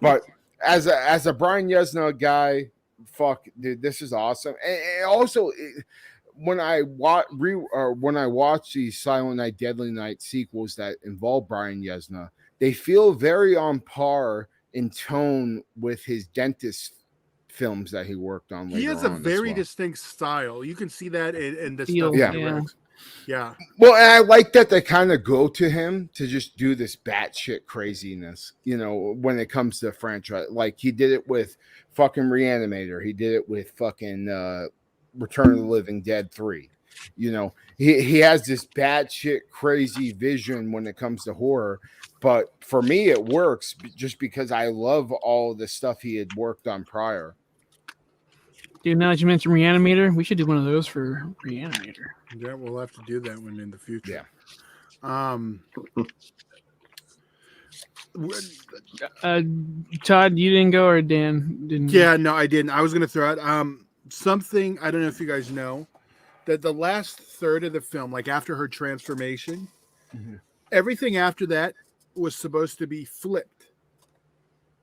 But as a Brian Yuzna guy, fuck, dude, this is awesome. And also, when I watch these Silent Night, Deadly Night sequels that involve Brian Yuzna, they feel very on par in tone with his dentist films that he worked on later. He has a on very well. distinct style. You can see that in the Feel, stuff. yeah. Well, and I like that they kind of go to him to just do this batshit craziness, when it comes to franchise. Like he did it with fucking Reanimator. He did it with fucking Return of the Living Dead 3. He has this batshit crazy vision when it comes to horror. But for me, it works just because I love all the stuff he had worked on prior. Dude, now that you mentioned Reanimator, we should do one of those for Reanimator. Yeah, we'll have to do that one in the future. Yeah. Todd, you didn't go, or Dan didn't? Yeah, no, I didn't. I was going to throw out something. I don't know if you guys know that the last third of the film, after her transformation, everything after that was supposed to be flipped.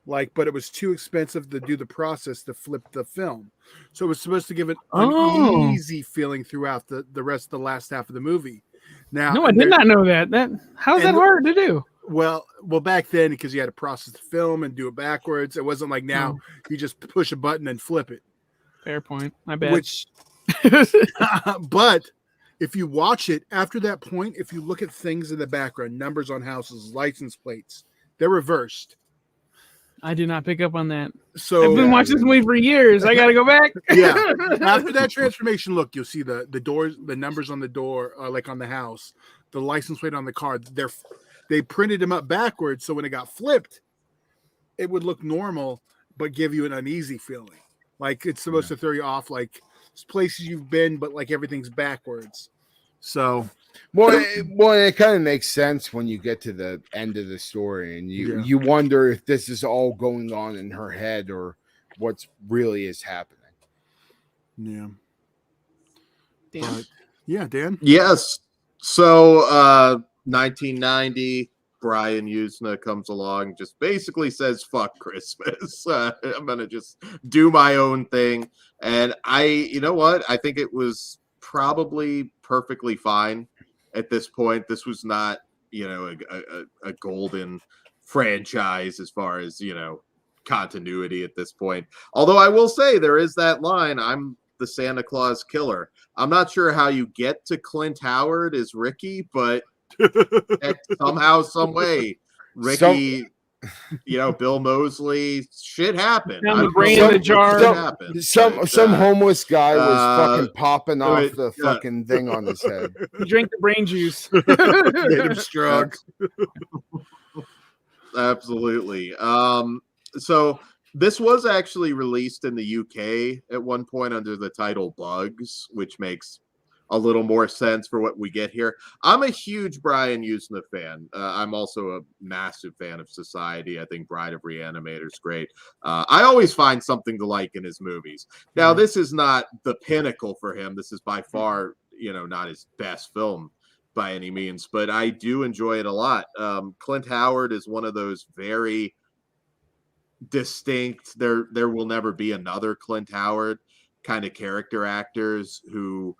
But it was too expensive to do the process to flip the film. So it was supposed to give it an uneasy feeling throughout the rest of the last half of the movie. Now, no, I did not know that. How's that hard to do? Well, back then, because you had to process the film and do it backwards, it wasn't like now you just push a button and flip it. Fair point. I bet. But if you watch it after that point, if you look at things in the background, numbers on houses, license plates, they're reversed. I did not pick up on that. So I've been watching this movie for years. I got to go back. Yeah. After that transformation, look, you'll see the doors, the numbers on the door, on the house, the license plate on the car. They printed them up backwards, so when it got flipped, it would look normal, but give you an uneasy feeling. It's supposed to throw you off, places you've been, but everything's backwards. So It kind of makes sense when you get to the end of the story, and you wonder if this is all going on in her head or what's really is happening. Yeah. Dan? But yeah, Dan. Yes. So 1990, Brian Usna comes along, just basically says fuck Christmas. I'm gonna just do my own thing. And you know what? I think it was probably perfectly fine at this point. This was not, a golden franchise as far as, continuity at this point. Although I will say there is that line, I'm the Santa Claus killer. I'm not sure how you get to Clint Howard as Ricky, but somehow, some way, Ricky, Bill Moseley, shit happened. Down the brain in the jar. Some homeless guy was fucking popping off the fucking thing on his head. He drank the brain juice. Made him strong. Absolutely. So this was actually released in the UK at one point under the title Bugs, which makes a little more sense for what we get here. I'm a huge Brian Usna fan. I'm also a massive fan of Society. I think Bride of Reanimator is great. I always find something to like in his movies. Now, this is not the pinnacle for him. This is by far, not his best film by any means, but I do enjoy it a lot. Clint Howard is one of those very distinct, there will never be another Clint Howard kind of character actors who,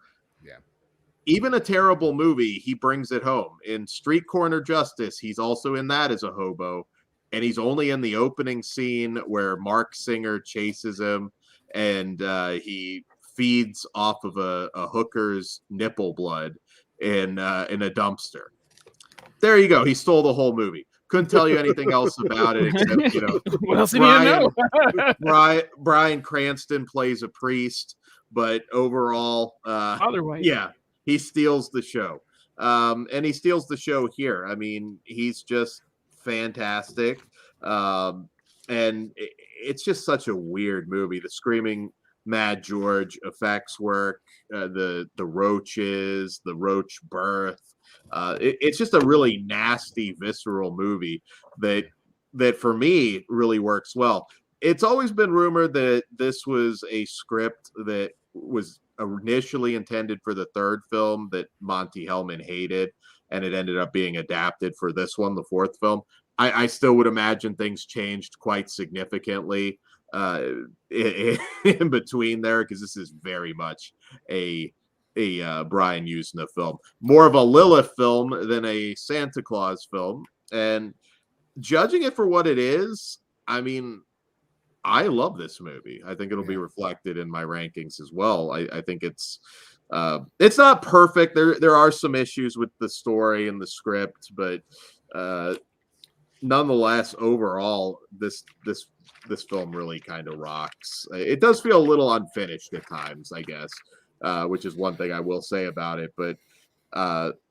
even a terrible movie, he brings it home. In Street Corner Justice, he's also in that as a hobo, and he's only in the opening scene where Mark Singer chases him and he feeds off of a hooker's nipple blood in a dumpster. There you go. He stole the whole movie. Couldn't tell you anything else about it except, what else did you know? Bryan Cranston plays a priest, but overall, Otherwise, he steals the show. And he steals the show here. I mean, he's just fantastic. And it's just such a weird movie. The screaming Mad George effects work, the roaches, the roach birth. It's just a really nasty, visceral movie that for me really works well. It's always been rumored that this was a script that was initially intended for the third film that Monty Hellman hated, and it ended up being adapted for this one, the fourth film. I still would imagine things changed quite significantly in between there, because this is very much a Brian Usna film, more of a Lilith film than a Santa Claus film. And judging it for what it is, I mean, I love this movie. I think it'll be reflected in my rankings as well. I think it's not perfect. There are some issues with the story and the script, but nonetheless, overall, this film really kind of rocks. It does feel a little unfinished at times, I guess. Which is one thing I will say about it, but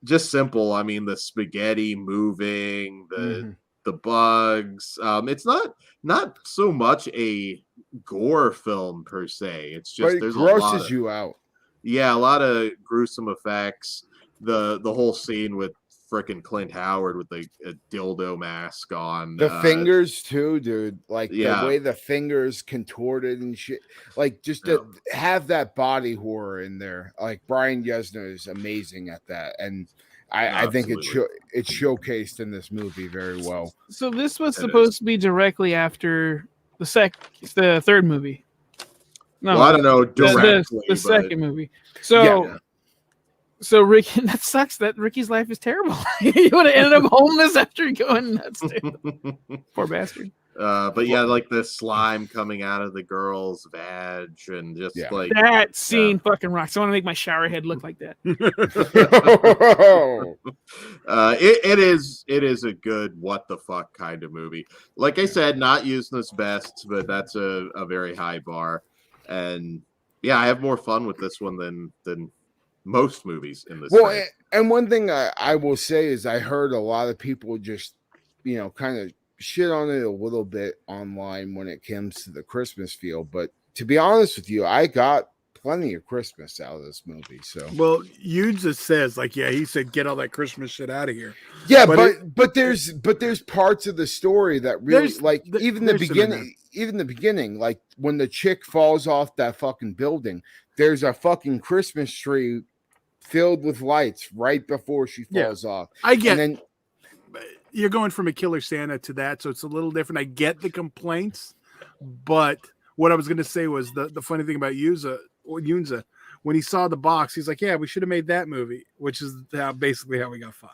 just simple. I mean, the spaghetti moving, the bugs. It's not so much a gore film per se. It's just there's grosses you out. Yeah, a lot of gruesome effects. The whole scene with frickin' Clint Howard with a dildo mask on. The fingers too, dude. Like the way the fingers contorted and shit. Like just to have that body horror in there. Like Brian Usna is amazing at that, and I think it's showcased in this movie very well. So this was supposed to be directly after the third movie. No, well, I don't know directly. The second movie. So. So Ricky, that sucks. That Ricky's life is terrible. He would have ended up homeless after going nuts. Poor bastard. But yeah, like the slime coming out of the girl's vag, and just like that scene fucking rocks. I want to make my shower head look like that. It is a good what the fuck kind of movie. Like I said, not Usna's best, but that's a very high bar. And yeah, I have more fun with this one than most movies in this. Well, and one thing I will say is I heard a lot of people just, kind of shit on it a little bit online when it comes to the Christmas feel. But to be honest with you, I got plenty of Christmas out of this movie. So Well, Yunza says, like, yeah, he said, get all that Christmas shit out of here. yeah, But but there's parts of the story that really like even the beginning, like when the chick falls off that fucking building, there's a fucking Christmas tree filled with lights right before she falls off. I get. And then you're going from a Killer Santa to that, so it's a little different. I get the complaints, but what I was going to say was the funny thing about Yunza, when he saw the box, he's like, yeah, we should have made that movie, which is basically how we got 5.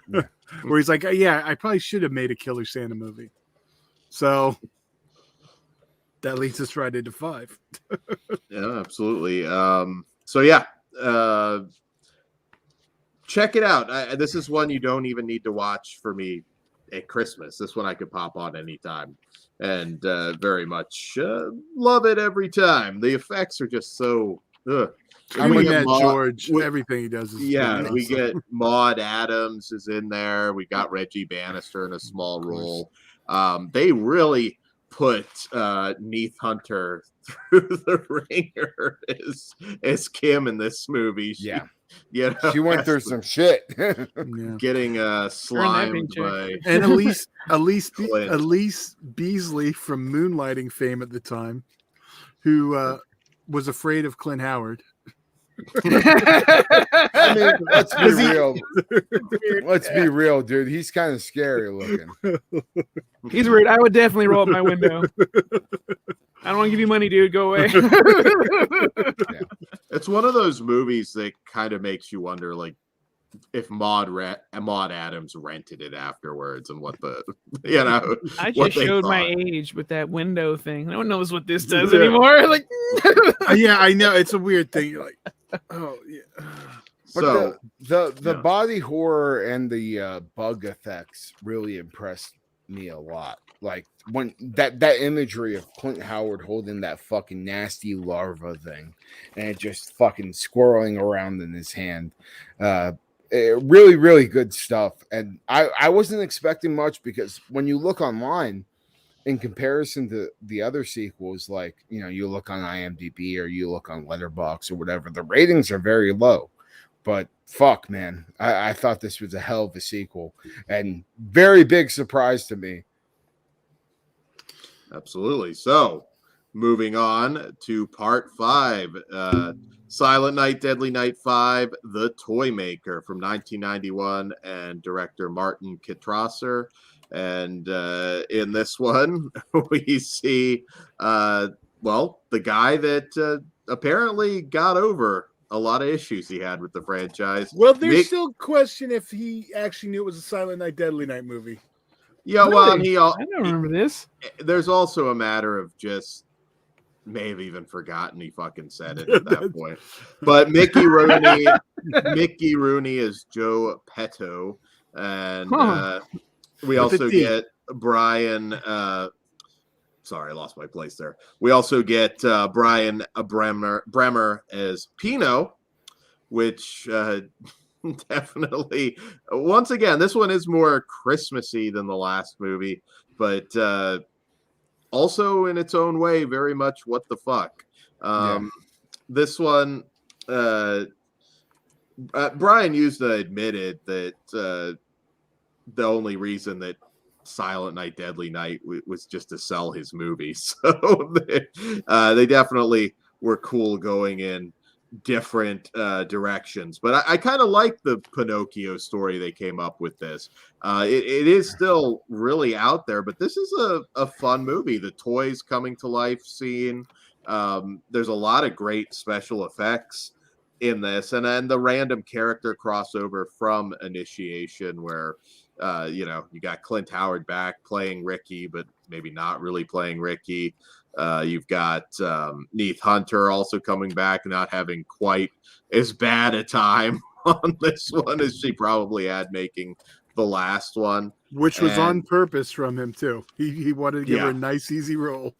Yeah. Where he's like, yeah, I probably should have made a Killer Santa movie. So that leads us right into 5. Yeah, absolutely. So yeah, check it out. This is one you don't even need to watch for me at Christmas. This one I could pop on anytime, and very much love it every time. The effects are just so. I mean, that George, everything he does is we awesome. get Maude Adams is in there. We got Reggie Bannister in a small role. They really put Neith Hunter through the ringer as Kim in this movie. She went through some shit. Getting slimed by and Elise Beasley from Moonlighting fame at the time, who was afraid of Clint Howard. I mean, let's be real. Let's be real, dude. He's kind of scary looking. He's weird. I would definitely roll up my window. I don't want to give you money, dude. Go away. It's one of those movies that kind of makes you wonder, like, if Maude Adams rented it afterwards and what the, I just showed my age with that window thing. No one knows what this does anymore. Like, yeah, I know. It's a weird thing. You're like, oh, yeah. But the body horror and the bug effects really impressed me a lot. Like when that imagery of Clint Howard holding that fucking nasty larva thing and it just fucking swirling around in his hand. Really, really good stuff. And I wasn't expecting much because when you look online, in comparison to the other sequels, like, you look on IMDb or you look on Letterboxd or whatever, the ratings are very low. But fuck, man, I thought this was a hell of a sequel and very big surprise to me. Absolutely. So moving on to part 5, Silent Night, Deadly Night 5, The Toy Maker from 1991 and director Martin Kitrosser. And in this one, we see, the guy that apparently got over a lot of issues he had with the franchise. Well, there's still question if he actually knew it was a Silent Night, Deadly Night movie. Yeah, really? well, I don't remember this. There's also a matter of just may have even forgotten he fucking said it at that point. But Mickey Rooney is Joe Petto, and we also get Brian. Sorry, I lost my place there. We also get Brian Bremer as Pino, which definitely, once again, this one is more Christmassy than the last movie, but also in its own way, very much what the fuck. This one, Brian Usna admitted that the only reason that Silent Night, Deadly Night was just to sell his movie. So they definitely were cool going in different directions. But I kind of like the Pinocchio story they came up with this. It is still really out there, but this is a fun movie. The toys coming to life scene. There's a lot of great special effects in this, and then the random character crossover from Initiation where you got Clint Howard back playing Ricky, but maybe not really playing Ricky. You've got Neith Hunter also coming back, not having quite as bad a time on this one as she probably had making the last one, which was on purpose from him too. He wanted to give her a nice, easy role.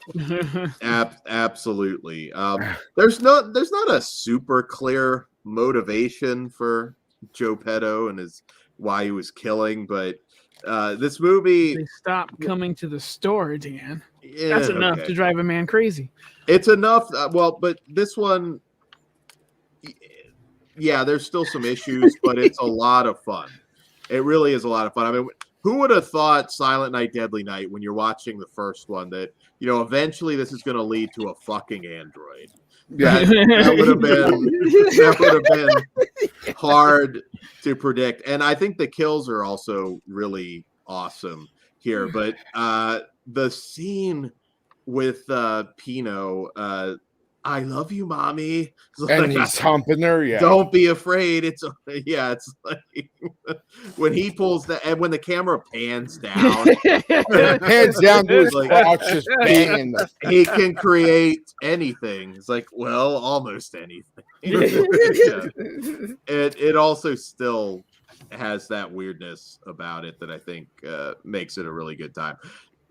Absolutely. There's not a super clear motivation for Joe Petto and why he was killing, but this movie, they stopped coming to the store, Dan. That's enough to drive a man crazy. It's enough. Well, but this one, yeah, there's still some issues, but it's a lot of fun. It really is a lot of fun. I mean, who would have thought Silent Night, Deadly Night when you're watching the first one that, eventually this is going to lead to a fucking android? Yeah. That would have been hard to predict. And I think the kills are also really awesome here. But the scene with Pino, I love you, mommy. And he's humping her. Yeah. Don't be afraid. It's like when he pulls and when the camera pans down, Hands down to his Like- crotch, just banging. he can create anything. It's like, well, almost anything. Yeah. It also still has that weirdness about it that I think makes it a really good time.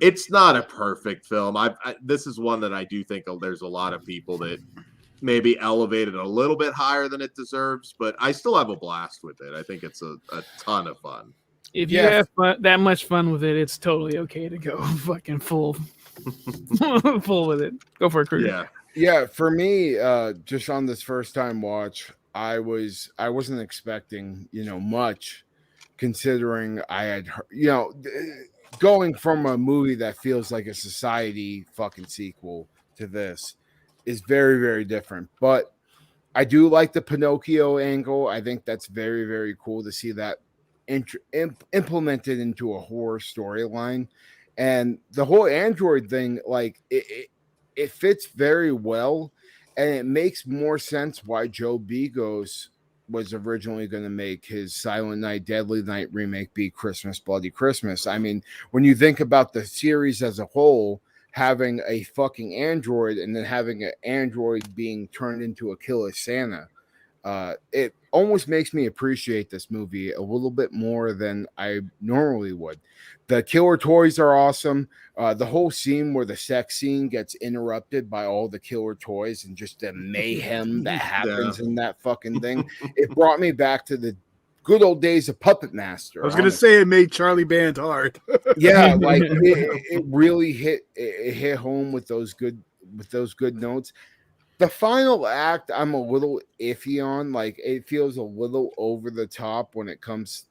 It's not a perfect film. This is one that I do think there's a lot of people that maybe elevated a little bit higher than it deserves, but I still have a blast with it. I think it's a ton of fun. If you have that much fun with it, it's totally okay to go fucking full with it. Go for it, Kruger. Yeah. For me, just on this first time watch, I wasn't expecting much, considering I had going from a movie that feels like a Society fucking sequel to this is very, very different. But I do like the Pinocchio angle. I think that's very, very cool to see that implemented into a horror storyline. And the whole android thing, like it fits very well, and it makes more sense why Joe Begos was originally going to make his Silent Night, Deadly Night remake be Christmas, Bloody Christmas. I mean, when you think about the series as a whole, having a fucking android and then having an android being turned into a killer Santa, it almost makes me appreciate this movie a little bit more than I normally would. The killer toys are awesome. The whole scene where the sex scene gets interrupted by all the killer toys and just the mayhem that happens in that fucking thing, it brought me back to the good old days of Puppet Master. I was going to say it made Charlie Band hard. Yeah, like it really hit home with those good notes. The final act, I'm a little iffy on. Like, it feels a little over the top when it comes,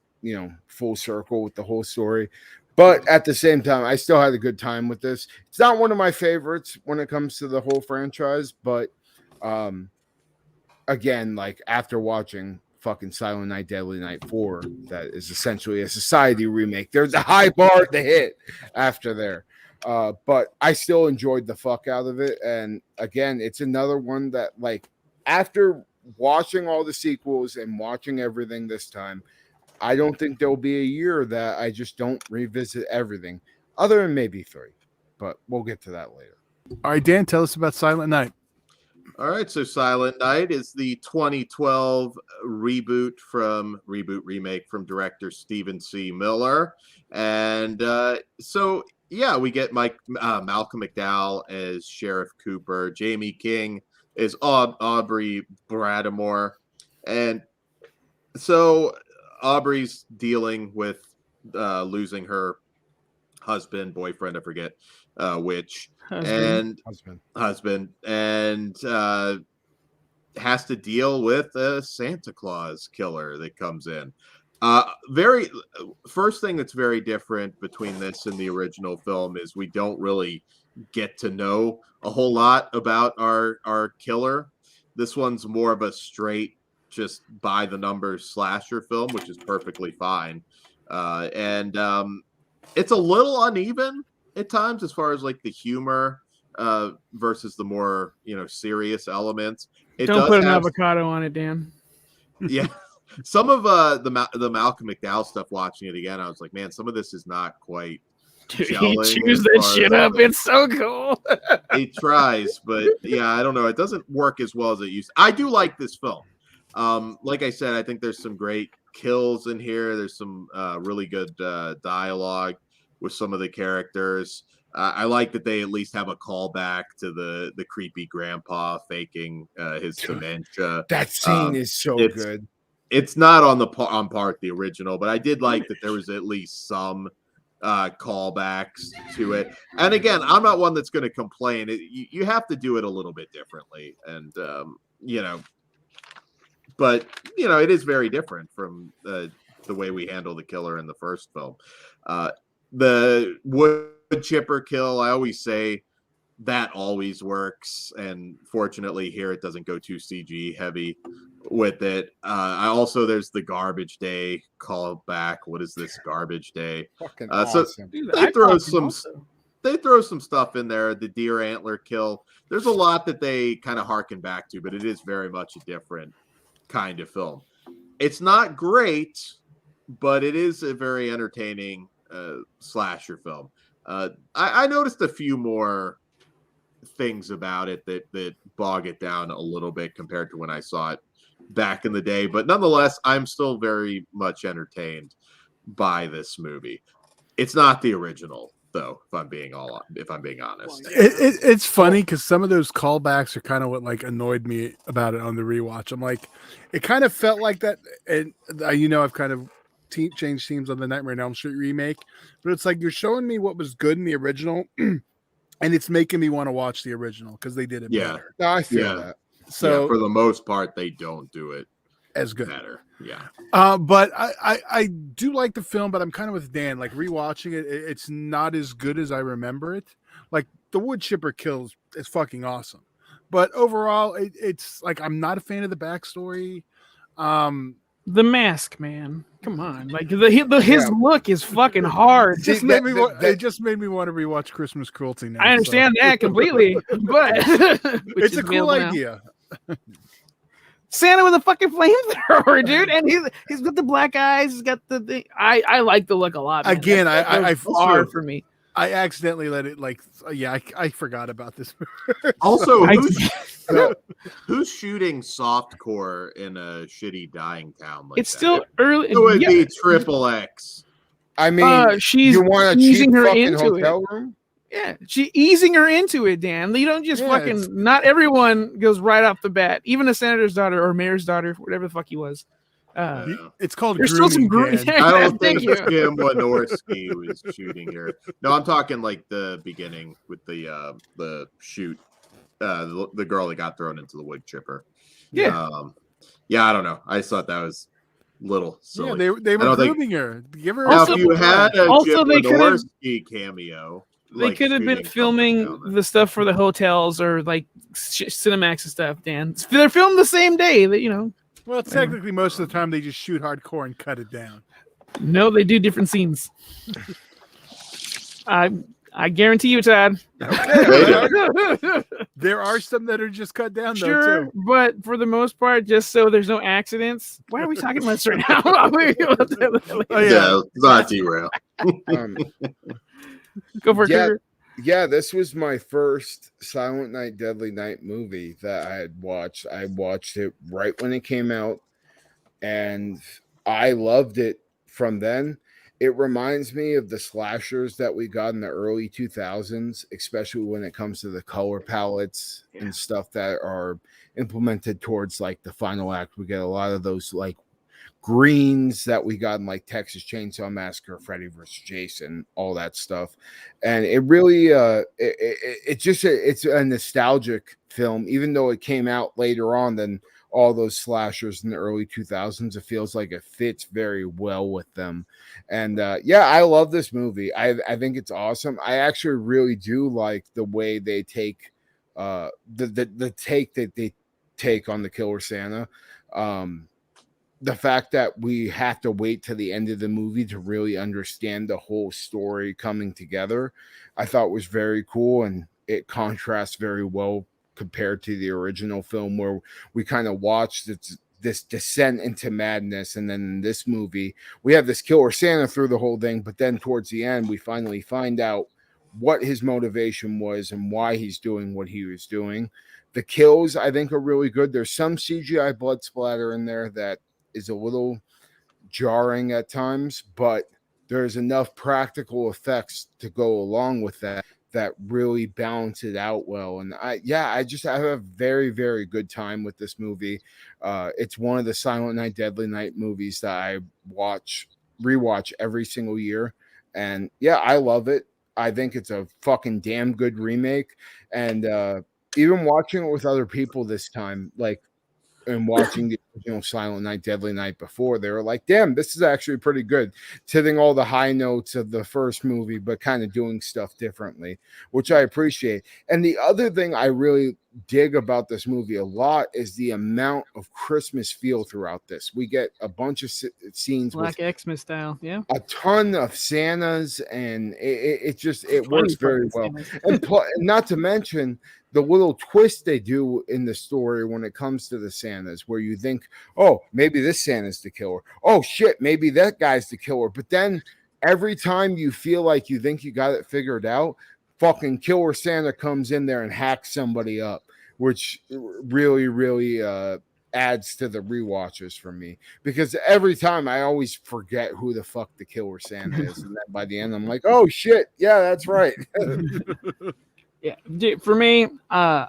full circle with the whole story. But at the same time, I still had a good time with this. It's not one of my favorites when it comes to the whole franchise, but again, like after watching fucking Silent Night, Deadly Night 4, that is essentially a Society remake, there's a high bar to hit after there. But I still enjoyed the fuck out of it. And again, it's another one that, like, after watching all the sequels and watching everything this time, I don't think there'll be a year that I just don't revisit everything, other than maybe 3. But we'll get to that later. All right, Dan, tell us about Silent Night. All right, so Silent Night is the 2012 remake from director Stephen C. Miller. And so we get Malcolm McDowell as Sheriff Cooper. Jamie King is Aubrey Bradamore. And so Aubrey's dealing with losing her boyfriend, I forget which, husband, and has to deal with a Santa Claus killer that comes in. First thing that's very different between this and the original film is we don't really get to know a whole lot about our killer. This one's more of a straight, just by the numbers slasher film, which is perfectly fine. And it's a little uneven at times as far as like the humor versus the more serious elements. Don't put an avocado on it, Dan. Yeah. Some of the Malcolm McDowell stuff, watching it again, I was like, man, some of this is not quite. Dude, he chews that shit up. It's so cool. He tries, but yeah, I don't know. It doesn't work as well as it used. I do like this film. Like I said, I think there's some great kills in here. There's some really good dialogue with some of the characters. I like that they at least have a callback to the creepy grandpa faking his dementia. That scene is so good. It's not on par with the original, but I did like that there was at least some callbacks to it. And again, I'm not one that's going to complain. You have to do it a little bit differently, and but it is very different from the way we handle the killer in the first film. The wood chipper kill, I always say that always works, and fortunately here it doesn't go too CG heavy with it. There's the garbage day callback. What is this garbage day? Fucking So awesome. Dude, they throw some stuff in there. The deer antler kill. There's a lot that they kind of harken back to, but it is very much a different kind of film. It's not great, but it is a very entertaining slasher film. I noticed a few more things about it that bog it down a little bit compared to when I saw it back in the day, but nonetheless, I'm still very much entertained by this movie. It's not the original, though, if I'm being honest. It's funny because some of those callbacks are kind of what like annoyed me about it on the rewatch. I'm like, it kind of felt like that, and I've kind of changed themes on the Nightmare on Elm Street remake, but it's like you're showing me what was good in the original, and it's making me want to watch the original because they did it better. No, I feel that. So for the most part, they don't do it as good. Better. Yeah. But I do like the film, but I'm kind of with Dan. Like rewatching it, it's not as good as I remember it. Like the wood chipper kills is fucking awesome, but overall, it's like I'm not a fan of the backstory. The mask, man. Come on, like his look is fucking hard. It just made me want to rewatch Christmas Cruelty now. I understand that completely, but it's a cool idea. Santa with a fucking flamethrower, dude, and he's got the black eyes. He's got the thing. I like the look a lot. Man. Again, that's hard for me. I accidentally let it I forgot about this. Also, who's shooting softcore in a shitty dying town like it's that? Still early. It would be Triple X. I mean, she's you want a easing cheap her fucking into hotel it. room? Yeah, she easing her into it, Dan. You don't just not everyone goes right off the bat. Even a senator's daughter or mayor's daughter, whatever the fuck he was. It's called there's grooming. Still some grooming. I don't think Jim Wynorski was shooting here. No, I'm talking like the beginning with the shoot, the girl that got thrown into the wood chipper. Yeah, I don't know. I just thought that was little silly. Yeah, they were grooming her. Give her. Now, if you had a also Jim Wynorski cameo. They could have been filming the stuff for the hotels or like Cinemax and stuff, Dan. They're filmed the same day. Well, technically, most of the time they just shoot hardcore and cut it down. No, they do different scenes. I guarantee you, Todd. Okay. There are some that are just cut down, sure, though, too. But for the most part, just so there's no accidents. Why are we talking about this right now? Not derail. Go for it. Yeah, this was my first Silent Night, Deadly Night movie that I had watched. I watched it right when it came out, and I loved it from then. It reminds me of the slashers that we got in the early 2000s, especially when it comes to the color palettes and stuff that are implemented towards like the final act. We get a lot of those like greens that we got in like Texas Chainsaw Massacre, Freddy vs. Jason, all that stuff. And it really it's a nostalgic film, even though it came out later on than all those slashers in the early 2000s. It feels like it fits very well with them. And I love this movie. I think it's awesome. I actually really do like the way they take the take that they take on the Killer Santa. The fact that we have to wait to the end of the movie to really understand the whole story coming together, I thought was very cool, and it contrasts very well compared to the original film, where we kind of watched this descent into madness, and then in this movie we have this Killer Santa through the whole thing, but then towards the end we finally find out what his motivation was and why he's doing what he was doing. The kills, I think, are really good. There's some CGI blood splatter in there that is a little jarring at times, but there's enough practical effects to go along with that really balance it out well. And I have a very, very good time with this movie. It's one of the Silent Night, Deadly Night movies that I rewatch every single year. And yeah, I love it. I think it's a fucking damn good remake. And even watching it with other people this time, like, and watching the original Silent Night, Deadly Night before, they were like, damn, this is actually pretty good. Hitting all the high notes of the first movie, but kind of doing stuff differently, which I appreciate. And the other thing I really dig about this movie a lot is the amount of Christmas feel throughout this. We get a bunch of scenes Black with Xmas style, yeah. a ton of Santas, and it just it Funny works very fucking well. Santas. And not to mention the little twist they do in the story when it comes to the Santas, where you think, oh, maybe this Santa's the killer. Oh shit, maybe that guy's the killer. But then every time you feel like you think you got it figured out, fucking killer Santa comes in there and hacks somebody up, which really, really adds to the rewatches for me, because every time I always forget who the fuck the killer Santa is, and then by the end I'm like, oh shit, yeah, that's right. Yeah, for me, I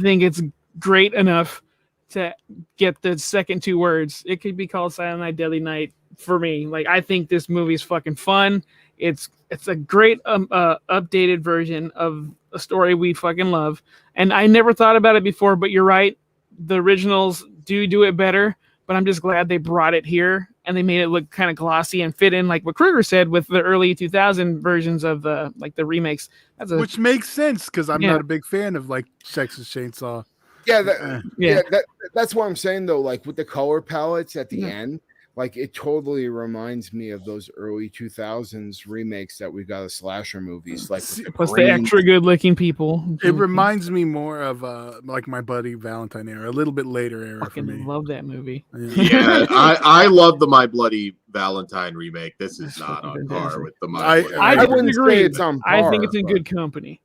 think it's great enough to get the second two words. It could be called Silent Night, Deadly Night for me. Like, I think this movie's fucking fun. It's a great updated version of a story we fucking love. And I never thought about it before, but you're right. The originals do it better, but I'm just glad they brought it here and they made it look kind of glossy and fit in, like what Kruger said, with the early 2000 versions of the remakes. Which makes sense because I'm Yeah. not a big fan of like Texas Chainsaw. Yeah. That's what I'm saying though. Like with the color palettes at the Yeah. end, like it totally reminds me of those early 2000s remakes that we got of slasher movies. Like with the Plus green. the extra good-looking people. It reminds me more of like My Bloody Valentine era, a little bit later era for Fucking me. love that movie. Yeah, I love the My Bloody Valentine remake. This is That's not fucking on par fantastic. with the My I- Bloody. I wouldn't disagree. say it's on par. I think it's in but- good company.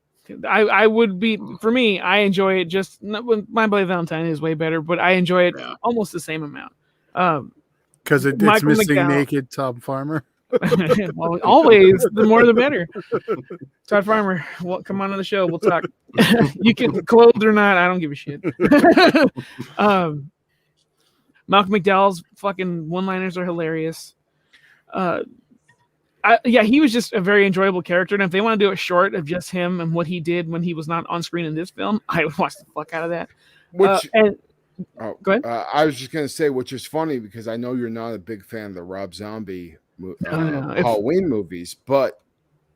I would be, for me, I enjoy it just not, My Bloody Valentine is way better, but I enjoy it Yeah. almost the same amount. Because it's Michael missing McDowell. naked Tom Farmer. Well, always, the more the better. Todd Farmer, well, come on the show. We'll talk. You can clothed or not, I don't give a shit. Malcolm McDowell's fucking one-liners are hilarious. He was just a very enjoyable character, and if they want to do a short of just him and what he did when he was not on screen in this film, I would watch the fuck out of that. Which Go ahead. I was just gonna say, which is funny because I know you're not a big fan of the Rob Zombie No. Halloween movies, but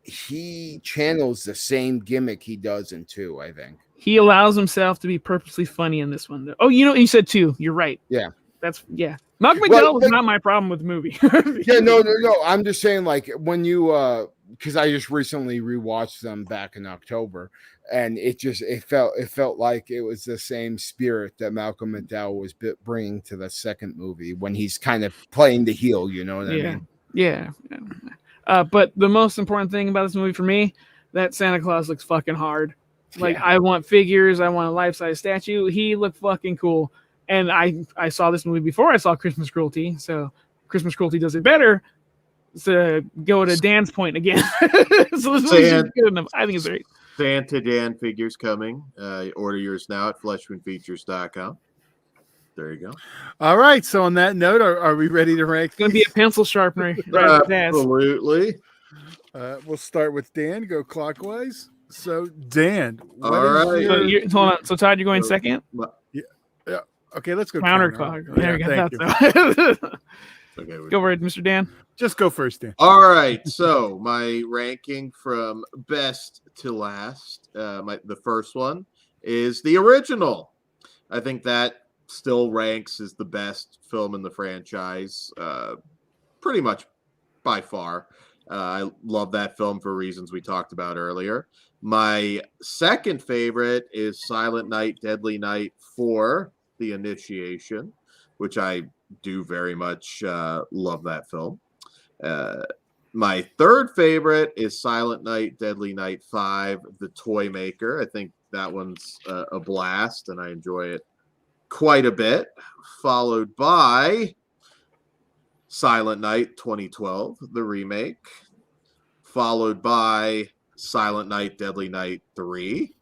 he channels the same gimmick he does in 2, I think. He allows himself to be purposely funny in this one, though. Oh, you said 2. You're right. Yeah. Malcolm McDowell Well, was not my problem with the movie. Yeah, no. I'm just saying, like, when you because I just recently rewatched them back in October, and it felt like it was the same spirit that Malcolm McDowell was bringing to the second movie when he's kind of playing the heel. You know what I mean? Yeah. But the most important thing about this movie for me, that Santa Claus looks fucking hard. Like, I want figures. I want a life-size statue. He looked fucking cool. And I saw this movie before I saw Christmas Cruelty, so Christmas Cruelty does it better. To go to Dan's point again. So this movie's just good enough. I think it's great. Santa Dan figures coming. Order yours now at fleshmanfeatures.com. There you go. All right. So on that note, are we ready to rank? It's going to be a pencil sharpener. Right up his ass. Absolutely. We'll start with Dan. Go clockwise. So Dan, what All is right. your- Hold on. So Todd, you're going second? Okay, let's go Counterclock. There you go. Thank you. That's so. Okay, Go for it, Mr. Dan. Just go first, Dan. All right, so my ranking from best to last, the first one is the original. I think that still ranks as the best film in the franchise, pretty much by far. I love that film for reasons we talked about earlier. My second favorite is Silent Night, Deadly Night 4, The Initiation, which I do very much love that film. My third favorite is Silent Night, Deadly Night 5, The Toy Maker. I think that one's a blast, and I enjoy it quite a bit. Followed by Silent Night 2012, the remake. Followed by Silent Night, Deadly Night 3.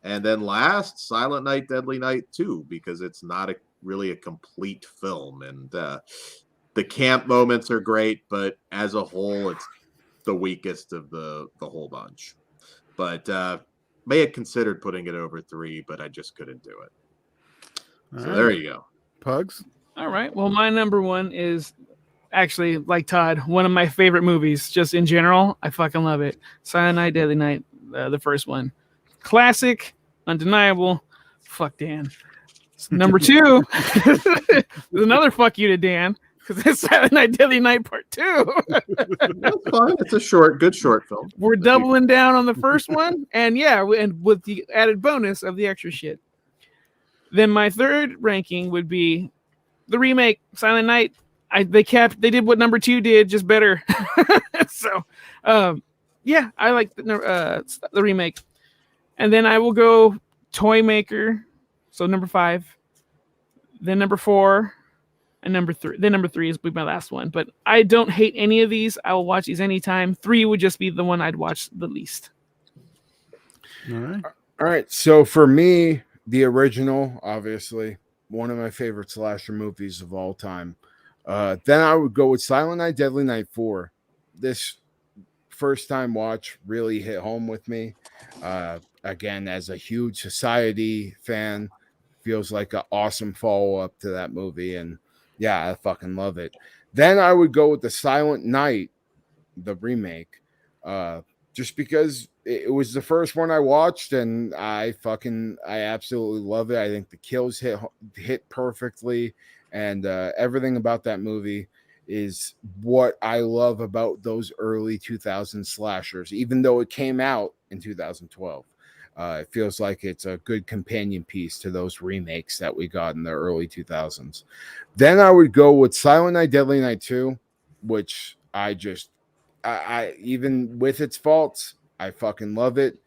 And then last, Silent Night, Deadly Night 2, because it's not really a complete film. And The camp moments are great, but as a whole, it's the weakest of the whole bunch. But may have considered putting it over 3, but I just couldn't do it. All So right. there you go. Pugs. All right. Well, my number one is actually, like Todd, one of my favorite movies. Just in general, I fucking love it. Silent Night, Deadly Night, the first one, classic, undeniable. Fuck Dan. Number 2, there's another fuck you to Dan, because it's Silent Night, Deadly Night Part 2. That's fine. It's a good short film. We're doubling down on the first one, and and with the added bonus of the extra shit. Then my third ranking would be the remake, Silent Night. They did what number 2 did, just better. So, yeah, I like the remake. And then I will go Toy Maker. So number 5, then number 4, and number 3. Then number 3 is my last one. But I don't hate any of these. I will watch these anytime. 3 would just be the one I'd watch the least. All right. All right. So for me, the original, obviously, one of my favorite slasher movies of all time. Then I would go with Silent Night, Deadly Night 4. This first time watch really hit home with me. Again, as a huge Society fan, feels like an awesome follow-up to that movie. And yeah, I fucking love it. Then I would go with the Silent Night, the remake, just because it was the first one I watched, and I absolutely love it. I think the kills hit perfectly, and everything about that movie is what I love about those early 2000 slashers, even though it came out in 2012. It feels like it's a good companion piece to those remakes that we got in the early 2000s. Then I would go with Silent Night, Deadly Night 2, which I even with its faults, I fucking love it.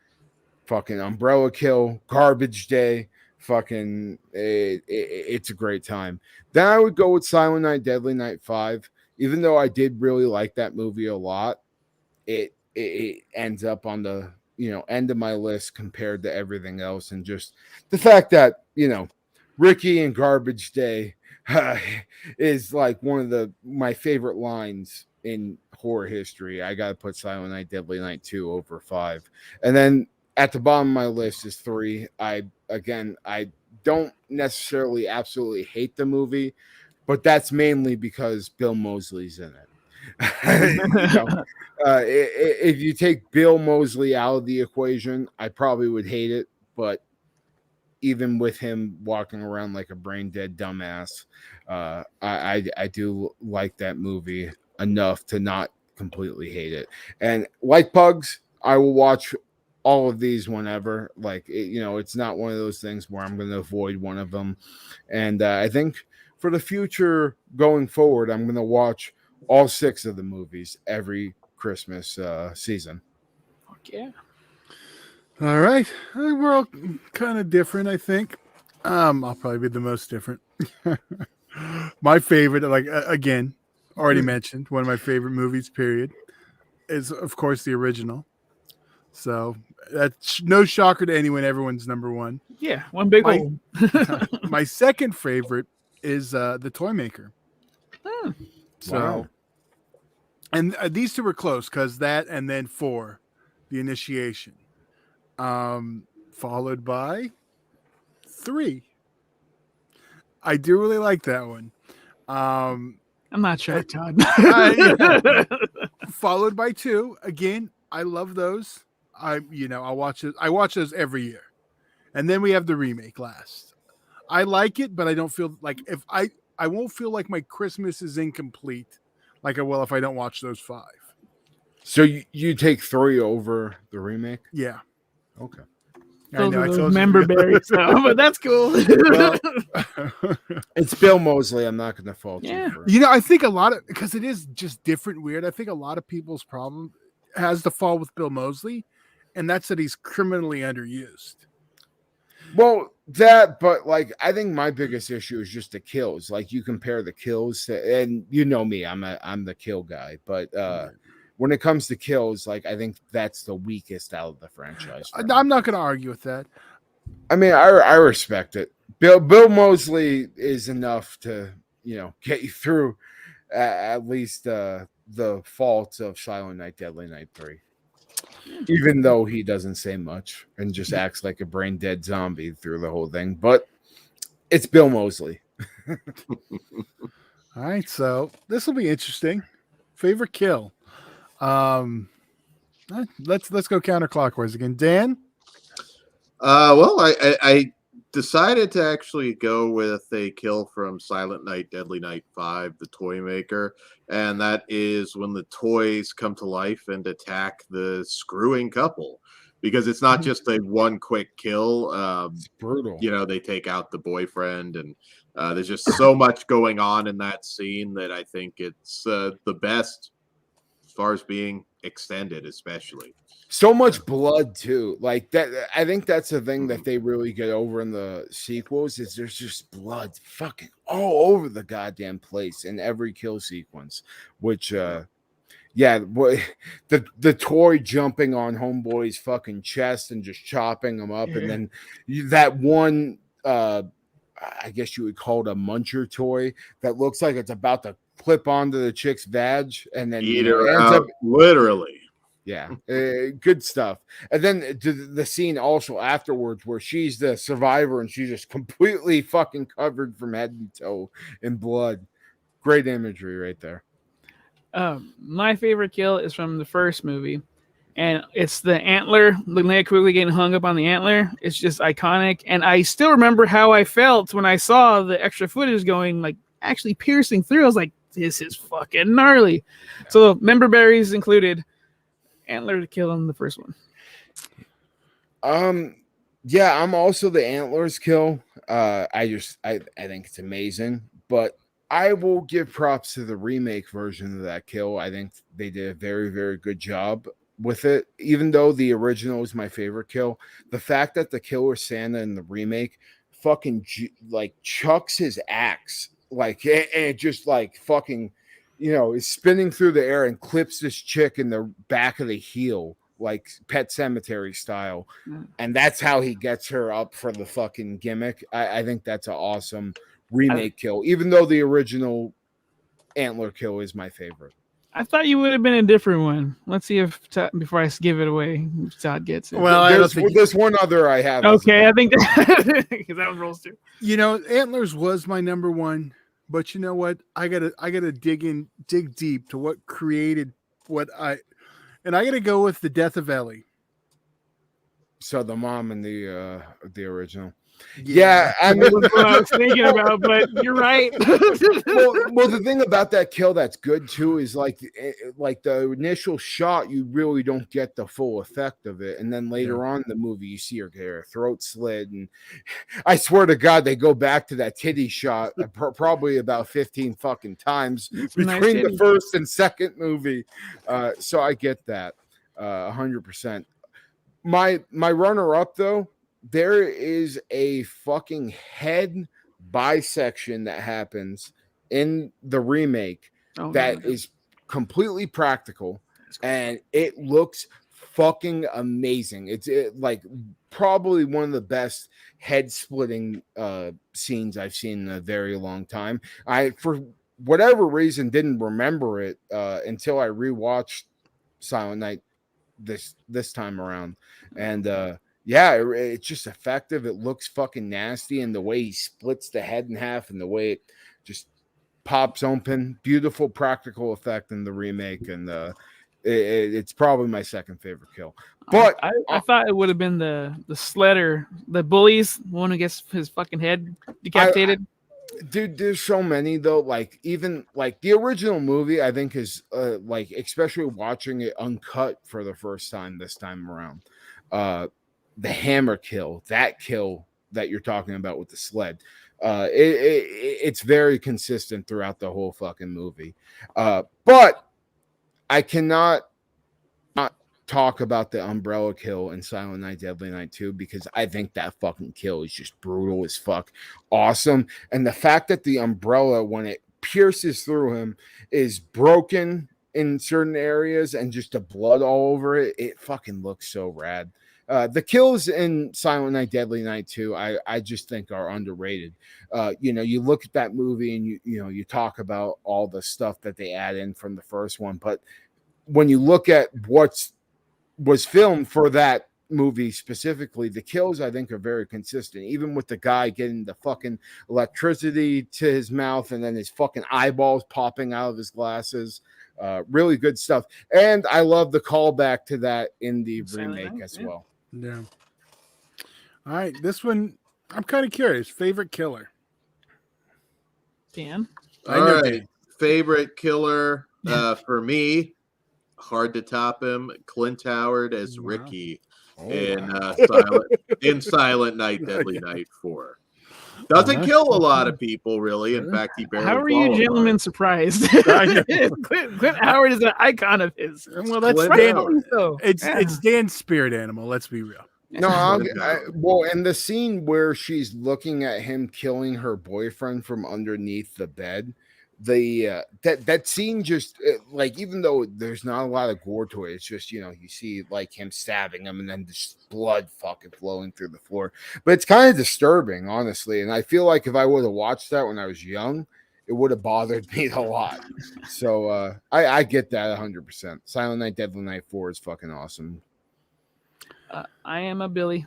Fucking Umbrella Kill, Garbage Day, fucking it's a great time. Then I would go with Silent Night, Deadly Night 5. Even though I did really like that movie a lot, it ends up on the end of my list compared to everything else. And just the fact that Ricky and Garbage Day is like one of my favorite lines in horror history. I gotta put Silent Night, Deadly Night 2 over 5. And then at the bottom of my list is 3. I don't necessarily absolutely hate the movie, but that's mainly because Bill Moseley's in it. If you take Bill Moseley out of the equation, I probably would hate it. But even with him walking around like a brain dead dumbass, I do like that movie enough to not completely hate it. And like Pugs, I will watch all of these whenever. It's not one of those things where I'm going to avoid one of them. And I think for the future going forward, I'm going to watch all 6 of the movies every Christmas season. Fuck yeah. All right. We're all kind of different, I think. I'll probably be the most different. My favorite, again, already mentioned, one of my favorite movies, period, is, of course, the original. So that's no shocker to anyone. Everyone's number 1. Yeah, one big hole. My second favorite is the Toy Maker. Oh. So, wow. And these 2 were close because that and then 4, the Initiation, followed by 3. I do really like that one. I'm not sure, Todd. Followed by 2. Again, I love those. I watch it. I watch those every year, and then we have the remake last. I like it, but I don't feel like I won't feel like my Christmas is incomplete like I will if I don't watch those 5. So you take 3 over the remake? Yeah. Okay. I know. I told member you. berries, but that's cool. Well, it's Bill Moseley. I'm not going to fault you. I think because it is just different, weird. I think a lot of people's problem has to fall with Bill Moseley, and that's that he's criminally underused. Well, but I think my biggest issue is just the kills. Like, you compare the kills to, and me, I'm the kill guy, but when it comes to kills, I think that's the weakest out of the franchise. I'm not going to argue with that. I mean, I respect it. Bill Moseley is enough to get you through at least the faults of Silent Night, Deadly Night 3. Even though he doesn't say much and just acts like a brain dead zombie through the whole thing, but it's Bill Moseley. All right, so this will be interesting. Favorite kill. Let's go counterclockwise again. Dan? Well, I decided to actually go with a kill from Silent Night, Deadly Night 5, the toy maker, and that is when the toys come to life and attack the screwing couple. Because it's not just a one quick kill. It's brutal. You know, they take out the boyfriend, and there's just so much going on in that scene that I think it's the best as far as being extended, especially. So much blood too. Like that, I think that's the thing that they really get over in the sequels is there's just blood fucking all over the goddamn place in every kill sequence. Which the toy jumping on Homeboy's fucking chest and just chopping him up, and then that one I guess you would call it a muncher toy that looks like it's about to clip onto the chick's vag and then eat her out, literally. Yeah, good stuff. And then the scene also afterwards where she's the survivor and she's just completely fucking covered from head to toe in blood. Great imagery right there. My favorite kill is from the first movie, and it's the antler. Linnea Quigley getting hung up on the antler. It's just iconic, and I still remember how I felt when I saw the extra footage going, like, actually piercing through. I was like, this is fucking gnarly. Yeah. So member berries included. Antler to kill on the first one. Yeah, I'm also the antlers kill. I think it's amazing, but I will give props to the remake version of that kill. I think they did a very, very good job with it. Even though the original is my favorite kill, the fact that the Killer Santa in the remake fucking like chucks his axe, like it just like fucking, you know, is spinning through the air and clips this chick in the back of the heel, like Pet Cemetery style. And that's how he gets her up for the fucking gimmick. I think that's an awesome remake kill, even though the original antler kill is my favorite. I thought you would have been a different one. Let's see if before I give it away, if Todd gets it. Well, there's one other I have. Okay, I think because that one rolls too. You know, antlers was my number one. But you know what? I gotta dig deep to what created and I gotta go with the death of Ellie. So the mom in the original. Yeah, I mean, that's what I was thinking about, but you're right. well, the thing about that kill that's good too is like the initial shot, you really don't get the full effect of it, and then later on in the movie, you see her get her throat slit, and I swear to God, they go back to that titty shot probably about 15 fucking times between the first and second movie. So I get that 100%. My runner up though. There is a fucking head bisection that happens in the remake that is completely practical, and it looks fucking amazing. It's like probably one of the best head splitting scenes I've seen in a very long time. I, for whatever reason, didn't remember it until I rewatched Silent Night this time around, and yeah, it's just effective. It looks fucking nasty, and the way he splits the head in half and the way it just pops open, beautiful practical effect in the remake, and it's probably my second favorite kill. But I thought it would have been the sledder, the bullies, one who gets his fucking head decapitated. Dude, there's so many though. Like even like the original movie, I think is like especially watching it uncut for the first time this time around. The hammer kill, that kill that you're talking about with the sled, it's very consistent throughout the whole fucking movie. But I cannot not talk about the umbrella kill in Silent Night, Deadly Night 2 because I think that fucking kill is just brutal as fuck, awesome. And the fact that the umbrella, when it pierces through him, is broken in certain areas and just the blood all over it, it fucking looks so rad. The kills in Silent Night, Deadly Night 2, I just think are underrated. You look at that movie and you talk about all the stuff that they add in from the first one, but when you look at what was filmed for that movie specifically, the kills I think are very consistent, even with the guy getting the fucking electricity to his mouth and then his fucking eyeballs popping out of his glasses. Really good stuff. And I love the callback to that in the remake as well. Yeah. All right, this one I'm kind of curious. Favorite killer? Dan? All right. Favorite killer for me, hard to top him, Clint Howard as Ricky in Silent Night, Deadly Night 4. Doesn't kill a lot of people, really. In fact, he barely. How are you gentlemen surprised? Clint Howard is an icon of his. Well, that's Dan. It's Dan's spirit animal. Let's be real. No, well, and the scene where she's looking at him killing her boyfriend from underneath the bed, that scene just like, even though there's not a lot of gore to it, it's just you see like him stabbing him and then just blood fucking flowing through the floor. But it's kind of disturbing, honestly. And I feel like if I would have watched that when I was young, it would have bothered me a lot. So I get that 100%. Silent Night, Deadly Night 4 is fucking awesome. I am a Billy.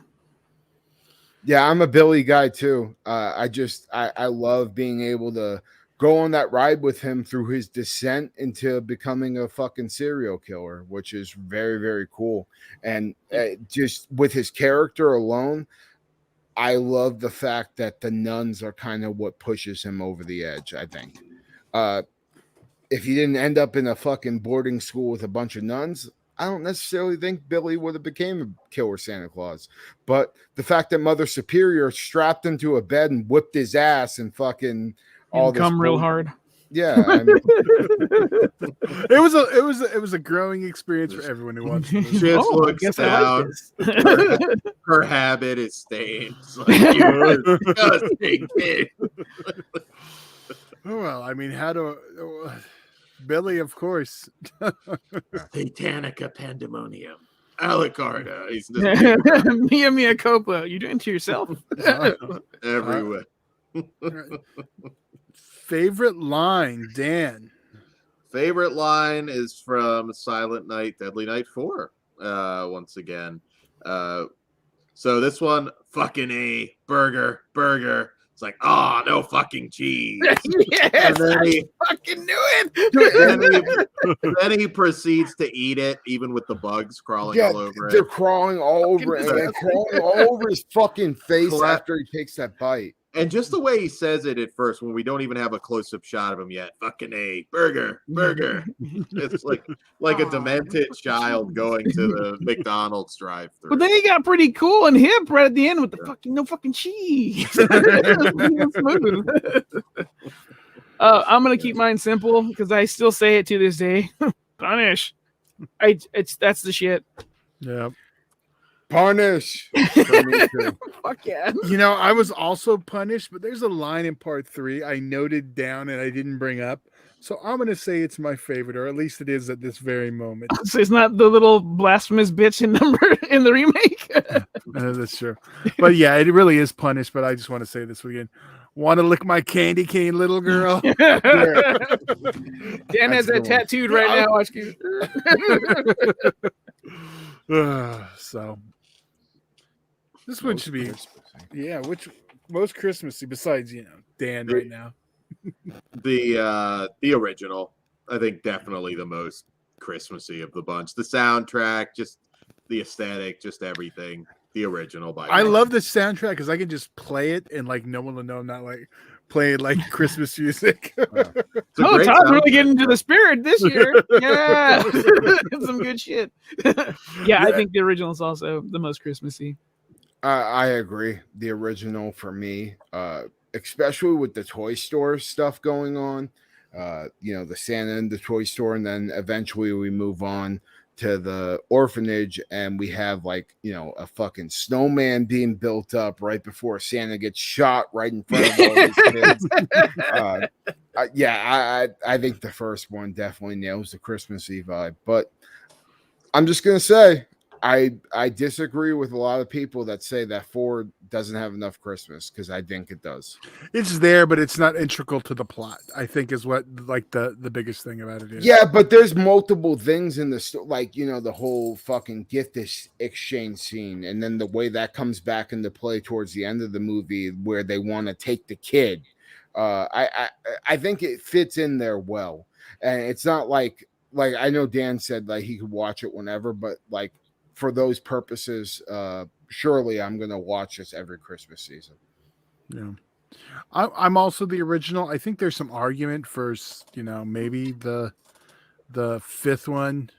Yeah, I'm a Billy guy too. I love being able to go on that ride with him through his descent into becoming a fucking serial killer, which is very, very cool. And just with his character alone, I love the fact that the nuns are kind of what pushes him over the edge, I think. If he didn't end up in a fucking boarding school with a bunch of nuns, I don't necessarily think Billy would have became a killer Santa Claus. But the fact that Mother Superior strapped him to a bed and whipped his ass and fucking all this come real hard. Yeah, I mean, it was a growing experience for everyone who wants to. Just looks down. Her habit is stained. Like, you disgusting kid. Well, I mean, how do Billy, of course. Satanica pandemonium. Alicarda. He's Mia Coppola. You're doing it to yourself. Everywhere. Favorite line, Dan? Favorite line is from Silent Night, Deadly Night 4. Once again. So this one, fucking A, burger. It's like, no fucking cheese. Yes, and then he fucking knew it. Then he proceeds to eat it, even with the bugs crawling all over it. They're crawling all over it, and crawling all over his fucking face after he takes that bite. And just the way he says it at first, when we don't even have a close-up shot of him yet, fucking A, burger. It's like a demented child going to the McDonald's drive-thru. But then he got pretty cool and hip right at the end with the no fucking cheese. I'm gonna keep mine simple because I still say it to this day. Punish. That's the shit. Yeah. Punish. Fuck yeah. I was also punished, but there's a line in part 3 I noted down and I didn't bring up. So I'm going to say it's my favorite, or at least it is at this very moment. So it's not the little blasphemous bitch in the remake? That's true. But yeah, it really is punished, but I just want to say this again. Want to lick my candy cane, little girl? Dan has that tattooed right now. Watch you. So this one should be which most Christmassy besides Dan right now. The original, I think, definitely the most Christmassy of the bunch. The soundtrack, just the aesthetic, just everything. The original. I love the soundtrack because I can just play it and like no one will know I'm not like playing like Christmas music. Todd's really getting into the spirit this year. Yeah, some good shit. I think the original is also the most Christmassy. I agree. The original for me, especially with the toy store stuff going on, the Santa and the toy store, and then eventually we move on to the orphanage and we have a fucking snowman being built up right before Santa gets shot right in front of all these kids. I think the first one definitely nails the Christmassy vibe, but I'm just going to say, I disagree with a lot of people that say that 4 doesn't have enough Christmas, because I think it does. It's there, but it's not integral to the plot, I think, is what like the biggest thing about it is. Yeah, but there's multiple things in the like, you know, the whole fucking gift exchange scene, and then the way that comes back into play towards the end of the movie where they want to take the kid. I think it fits in there well, and it's not like I know Dan said like he could watch it whenever, but like for those purposes, surely I'm gonna watch this every Christmas season. Yeah. I'm also the original. I think there's some argument for, maybe the fifth one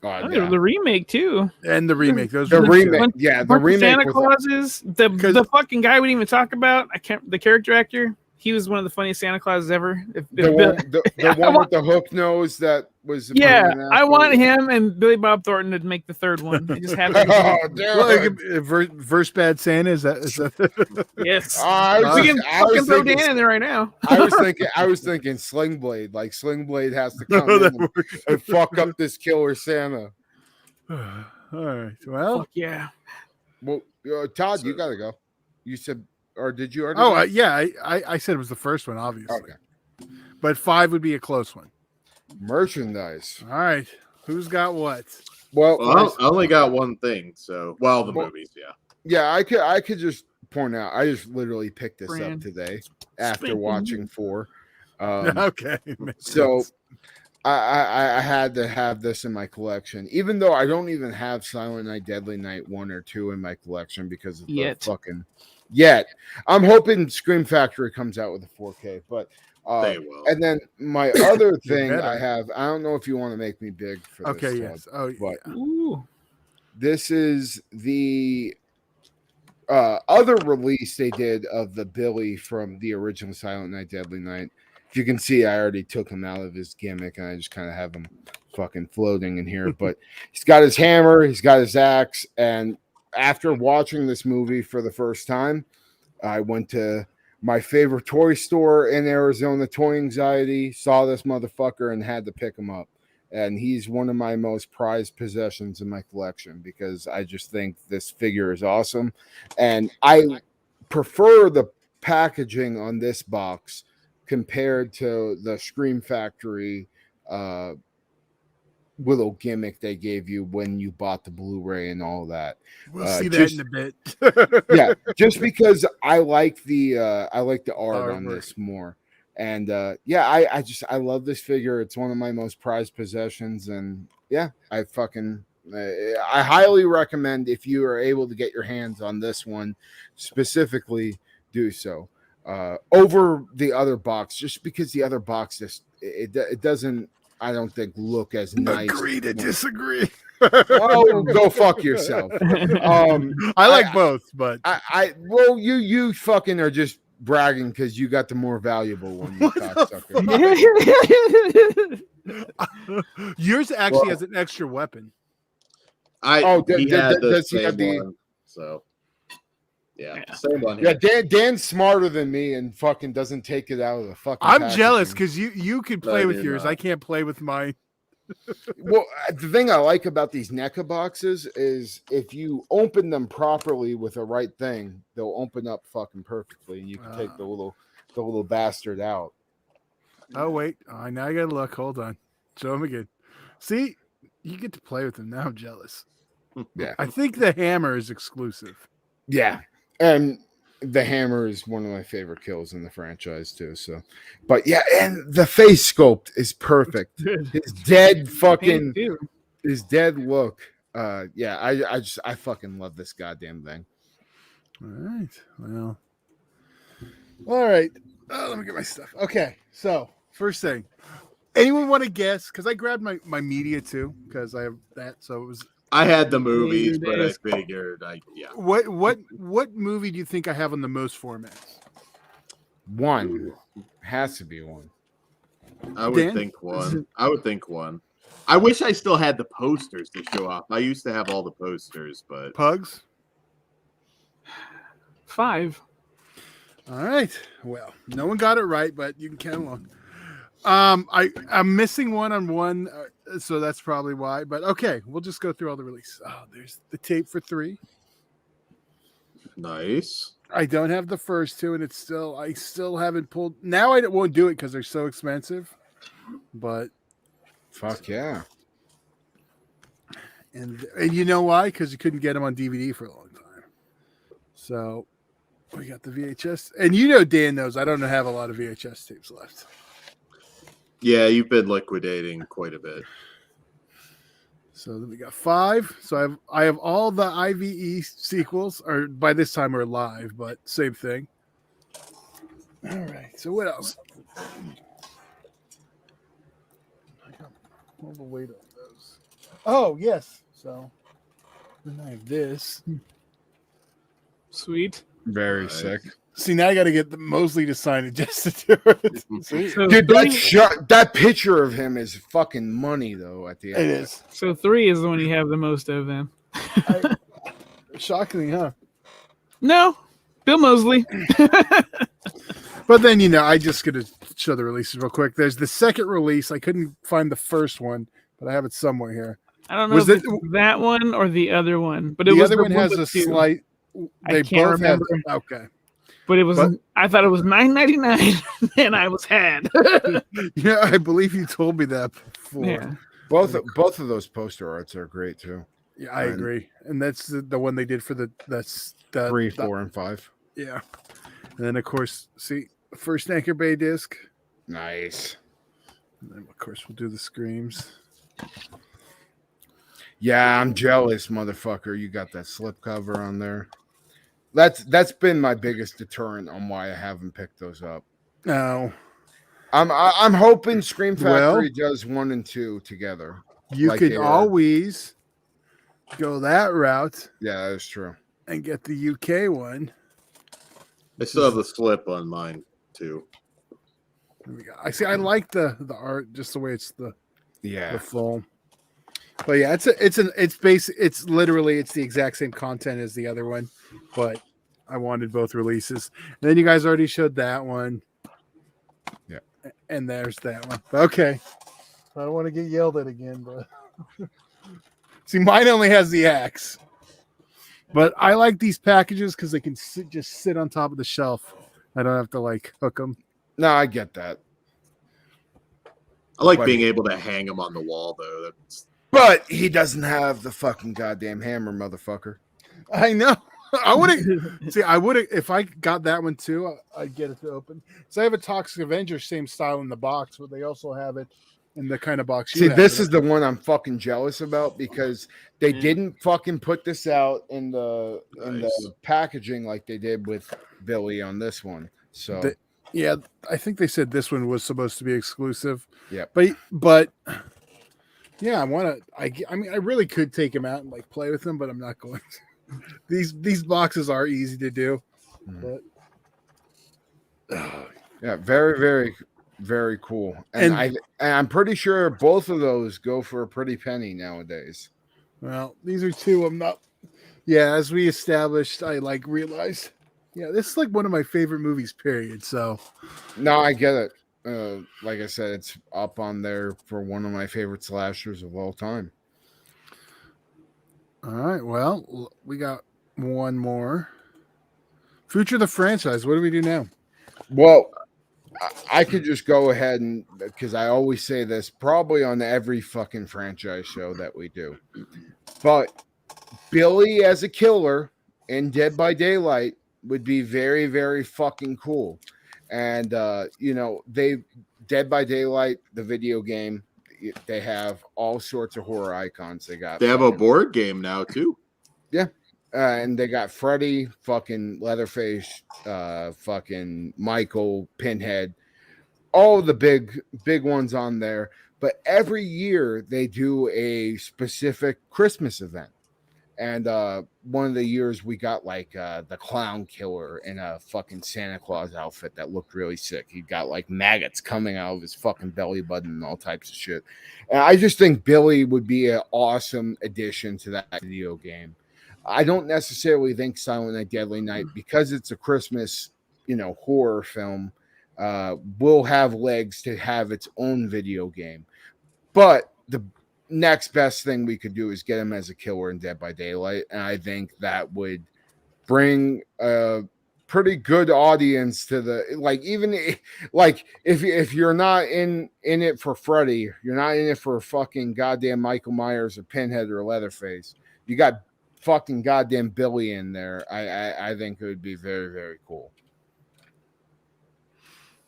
Oh, the remake too. and the remake. Those the were remake, yeah, the remake. Santa Clauses. The fucking guy we didn't even talk about. The character actor. He was one of the funniest Santa Clauses ever. The one with the hook nose that was. Yeah, I want him and Billy Bob Thornton to make the third one. They just have verse bad Santa. Is that? Yes. We can fucking throw Dan in there right now. I was thinking Sling Blade. Like Sling Blade has to come in and fuck up this killer Santa. All right. Well, fuck yeah. Well, Todd, you gotta go. You said. Or did you already? Oh, yeah. I said it was the first one, obviously. Okay. But 5 would be a close one. Merchandise. All right. Who's got what? Well, I only got one thing. So, the movies, yeah. Yeah, I could just point out. I just literally picked this up today after watching 4. Okay. So, I had to have this in my collection, even though I don't even have Silent Night, Deadly Night 1 or 2 in my collection because of the fucking. Yet, I'm hoping Scream Factory comes out with a 4K, but they will. And then my other thing I have, I don't know if you want to make me big for this. Okay, yes. Oh, but yeah. This is the other release they did of the Billy from the original Silent Night, Deadly Night. If you can see, I already took him out of his gimmick, and I just kind of have him fucking floating in here. But he's got his hammer, he's got his axe, and after watching this movie for the first time, I went to my favorite toy store in Arizona, Toy Anxiety, saw this motherfucker and had to pick him up. And he's one of my most prized possessions in my collection because I just think this figure is awesome. And I prefer the packaging on this box compared to the Scream Factory little gimmick they gave you when you bought the Blu-ray and all that. We'll see that in a bit. Yeah, just because I like the art on this more. And I love this figure. It's one of my most prized possessions, and yeah, I highly recommend if you are able to get your hands on this one specifically, do so over the other box, just because the other box it doesn't, I don't think, look as nice. Agree to disagree. Oh, go fuck yourself. I like both, but well, you fucking are just bragging because you got the more valuable one. You cocksucker. Yours actually has an extra weapon. Does he have the one, so yeah, same one. Yeah, Dan's smarter than me and fucking doesn't take it out of the fucking. I'm jealous because you can play with yours. Not. I can't play with mine. Well, the thing I like about these NECA boxes is if you open them properly with the right thing, they'll open up fucking perfectly, and you can take the little bastard out. Oh wait, now I gotta look. Hold on, show him again. See, you get to play with him now. I'm jealous. Yeah, I think the hammer is exclusive. Yeah, and the hammer is one of my favorite kills in the franchise too. So, but yeah, and the face sculpt is perfect. His dead fucking, his dead look. Yeah, I fucking love this goddamn thing. All right. Let me get my stuff. Okay, so first thing, anyone want to guess? Because I grabbed my media too, because I have that. So it was. I had the movies, but I figured, What movie do you think I have on the most formats? One has to be one. I would think one. I wish I still had the posters to show off. I used to have all the posters, but Pugs. 5. All right. Well, no one got it right, but you can count along. I'm missing one on one, so that's probably why. But okay, we'll just go through all the releases. Oh, there's the tape for 3. Nice. I don't have the first 2, and I still haven't pulled. Now I won't do it because they're so expensive. But Fuck yeah. and you know why? Because you couldn't get them on DVD for a long time. So we got the VHS, and Dan knows I don't have a lot of VHS tapes left. Yeah, you've been liquidating quite a bit. So then we got 5. So I have all the IVE sequels, or by this time we're live, but same thing. All right. So what else? All the weight on those. Oh yes. So then I have this. Sweet. Very Nice. sick. See, now I got to get the Mosley to sign it just to do it. See? So Dude, three, that picture of him is fucking money, though, at the end. It is. so 3 is the one you have the most of then. Shockingly, huh? No, Bill Mosley. But then, I just got to show the releases real quick. There's the second release. I couldn't find the first one, but I have it somewhere here. I don't know Was if it- it's that one or the other one, but it The was other the one has a with 2. slight. I They can't both have. remember. Okay. But it was. But- I thought it was $9.99, and I was had. Yeah, I believe you told me that before. Yeah. Both of those poster arts are great too. Yeah, I And- agree. And that's the one they did for the 3, 4, and 5. Yeah. And then of course, see the first Anchor Bay disc. Nice. And then of course we'll do the screams. Yeah, I'm jealous, motherfucker. You got that slipcover on there. That's been my biggest deterrent on why I haven't picked those up. Now I'm hoping Scream Well- Factory does 1 and 2 together. you Like could they are. always go that route Yeah, that's true. and get the UK one. I still have the slip on mine too. There we go. I see. I like the art, just the way it's the Yeah. full. But yeah, it's literally the exact same content as the other one, but I wanted both releases. And then you guys already showed that one. Yeah. And there's that one. Okay. I don't want to get yelled at again, but see, mine only has the axe. But I like these packages because they can just sit on top of the shelf. I don't have to hook them. No, I get that. I like But- being able to hang them on the wall though. That's But he doesn't have the fucking goddamn hammer, motherfucker. I know. I would have see. I would have if I got that one too. I'd get it to open. So I have a Toxic Avenger, same style in the box, but they also have it in the kind of box. See, this is the one I'm fucking jealous about because they didn't fucking put this out in the Nice. packaging like they did with Billy on this one. So The- yeah. I think they said this one was supposed to be exclusive. Yep. But yeah, I want to. I mean, I really could take them out and play with them, but I'm not going to. These boxes are easy to do, Mhm. but yeah, very, very, very cool. And- And I'm pretty sure both of those go for a pretty penny nowadays. well, these are two I'm not. Yeah, as we established, I realized. Yeah, this is one of my favorite movies. Period. So No, I get it. Like I said, it's up on there for one of my favorite slashers of all time. all right. Well, we got one more. Future of the franchise. What do we do now? Well, I could just go ahead and because I always say this probably on every fucking franchise show that we do. But Billy as a killer in Dead by Daylight would be very, very fucking cool. And they Dead by Daylight, the video game, they have all sorts of horror icons. They got they have a board game now too. and they got Freddy, fucking Leatherface, fucking Michael, Pinhead, all the big ones on there. But every year they do a specific Christmas event. And one of the years we got the clown killer in a fucking Santa Claus outfit that looked really sick. He got maggots coming out of his fucking belly button and all types of shit. And I just think Billy would be an awesome addition to that video game. I don't necessarily think Silent Night, Deadly Night, because it's a Christmas, horror film. will have legs to have its own video game. But the next best thing we could do is get him as a killer in Dead by Daylight, and I think that would bring a pretty good audience to the if you're not in it for Freddy, you're not in it for fucking goddamn Michael Myers or Pinhead or Leatherface. You got fucking goddamn Billy in there. I think it would be very, very cool.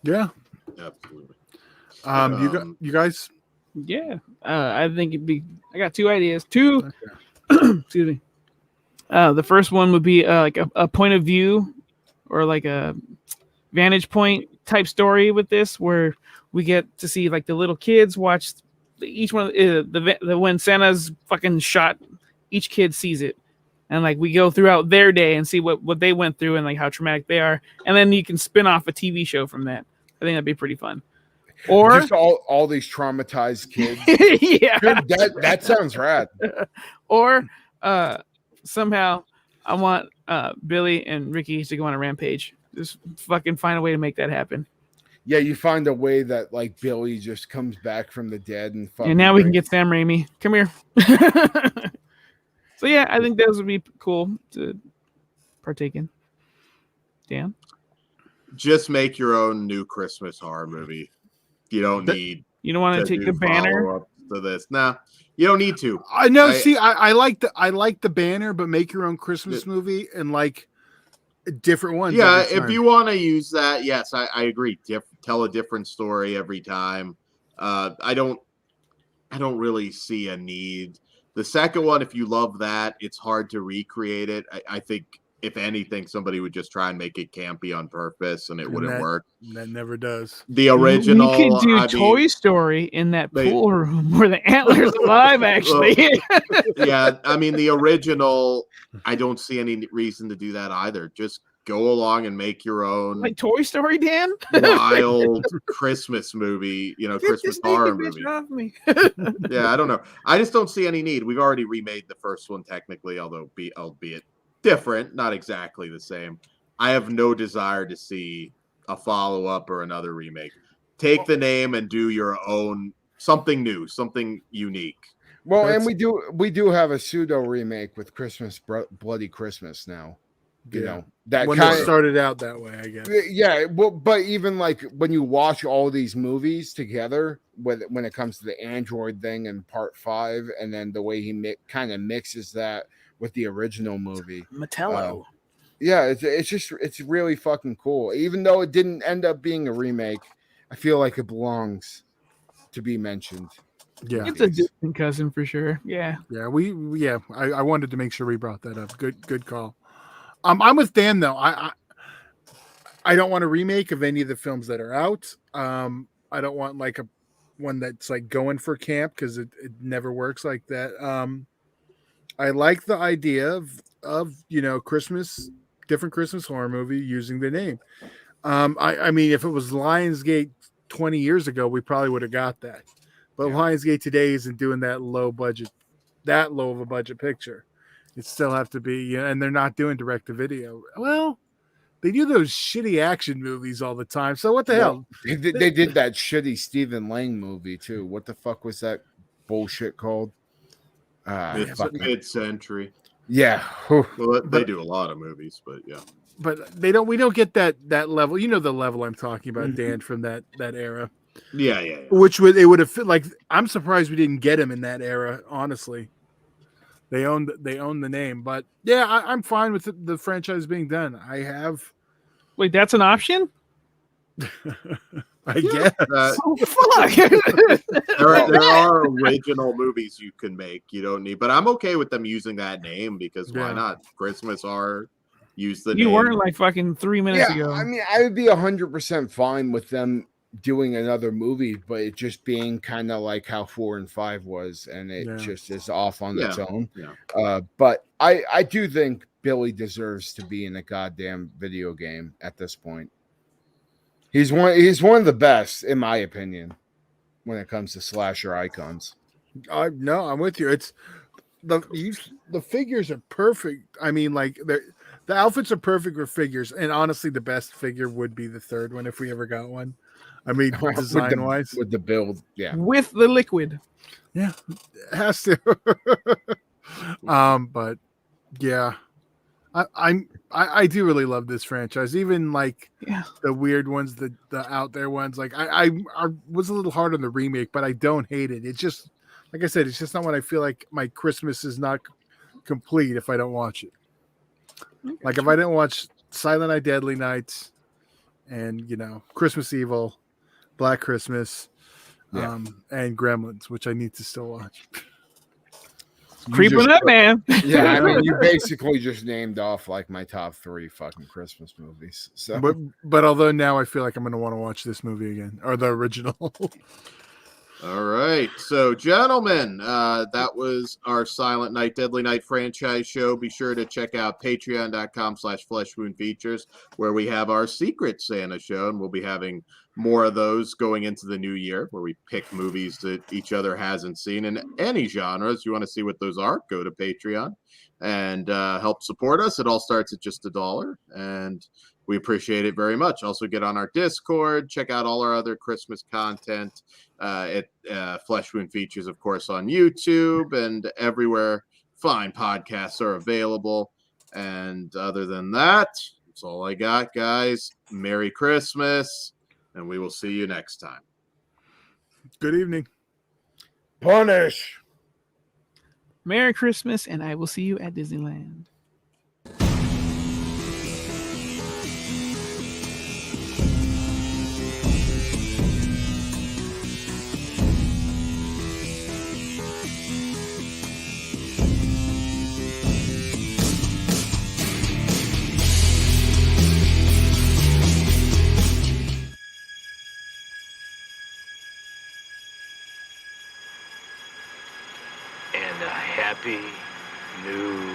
Yeah. Absolutely. You guys. Yeah, I think it'd be. I got two ideas. Two. Okay. Excuse me. The first one would be like a point of view, or like a vantage point type story with this, where we get to see like the little kids watch each one of the when Santa's fucking shot. Each kid sees it, and like we go throughout their day and see what they went through and like how traumatic they are, and then you can spin off a TV show from that. I think that'd be pretty fun. Or just all these traumatized kids. Yeah, dude, that sounds rad. Or somehow I want Billy and Ricky to go on a rampage. Just fucking find a way to make that happen. Yeah, you find a way that like Billy just comes back from the dead and fucking. And now we can get Sam Raimi. Come here. So yeah, I think those would be cool to partake in. Dan? Just make your own new Christmas horror movie. You don't need. You don't want to take the banner follow-up to this. Nah, you don't need to. I know. See, I like the banner, but make your own Christmas movie and like different ones. Yeah, if you want to use that, yes, I agree. Tell a different story every time. I don't really see a need. The second one, if you love that, it's hard to recreate it. I think if anything, somebody would just try and make it campy on purpose, and it wouldn't work. That never does. The original. We could do Toy Story in that pool room where the antler's alive. Actually, yeah. I mean, the original. I don't see any reason to do that either. Just go along and make your own, like Toy Story, Dan. Wild Christmas movie. Christmas horror movie. Off me. Yeah, I don't know. I just don't see any need. We've already remade the first one technically, albeit different, not exactly the same. I have no desire to see a follow-up or another remake. Take the name and do your own something new, something unique. Well, and we do have a pseudo remake with Christmas Bloody Christmas now. You know, that when it started out that way, I guess. Yeah, well, but even like when you watch all these movies together, when it comes to the Android thing in Part 5, and then the way he kind of mixes that with the original movie, Metello. Yeah, it's really fucking cool. Even though it didn't end up being a remake, I feel like it belongs to be mentioned. Yeah, it's a distant cousin for sure. Yeah, I wanted to make sure we brought that up. Good call. I'm with Dan though. I don't want a remake of any of the films that are out. I don't want like one that's like going for camp because it never works like that. I like the idea of Christmas, different Christmas horror movie using the name. I mean, if it was Lionsgate 20 years ago, we probably would have got that. But Lionsgate today isn't doing that low of a budget picture. It still have to be, and they're not doing direct to video. Well, they do those shitty action movies all the time. So what the hell? They did that shitty Stephen Lang movie too. What the fuck was that bullshit called? Mid-century. Yeah. Well, they do a lot of movies, but yeah. But we don't get that level. You know the level I'm talking about, Dan, from that era. Yeah. Which it would have fit. Like, I'm surprised we didn't get him in that era. Honestly, they own the name. But yeah, I'm fine with the franchise being done. I have. Wait, that's an option? I guess. Fuck. There are original movies you can make. You don't need, but I'm okay with them using that name because why not? Christmas horror. Use the name. You weren't like fucking 3 minutes ago. I mean, I would be 100% fine with them doing another movie, but it just being kind of like how 4 and 5 was, and it just is off on its own. Yeah. But I do think Billy deserves to be in a goddamn video game at this point. He's one of the best, in my opinion, when it comes to slasher icons. No, I'm with you. It's the figures are perfect. I mean, like The outfits are perfect for figures, and honestly, the best figure would be the third one if we ever got one. I mean, design wise, with the build, yeah. With the liquid. yeah, it has to. But yeah, I do really love this franchise. Even like Yeah. the weird ones, the out there ones. Like I was a little hard on the remake, but I don't hate it. It's just like I said, it's just not what I feel like my Christmas is not complete if I don't watch it. Like if I didn't watch Silent Night, Deadly Night, and Christmas Evil, Black Christmas, and Gremlins, which I need to still watch. Creeping up, man. Yeah, I mean, you basically just named off like my top 3 fucking Christmas movies. So, but although now I feel like I'm going to want to watch this movie again, or the original. All right. So, gentlemen, that was our Silent Night, Deadly Night franchise show. Be sure to check out patreon.com/fleshwoundfeatures, where we have our Secret Santa show, and we'll be having more of those going into the new year, where we pick movies that each other hasn't seen in any genres. If you want to see what those are, go to Patreon and help support us. It all starts at just $1, and we appreciate it very much. Also, get on our Discord, check out all our other Christmas content at Flesh Wound Features, of course, on YouTube and everywhere fine podcasts are available. And other than that, that's all I got, guys. Merry Christmas, and we will see you next time. Good evening. punish. Merry Christmas, and I will see you at Disneyland. And a happy new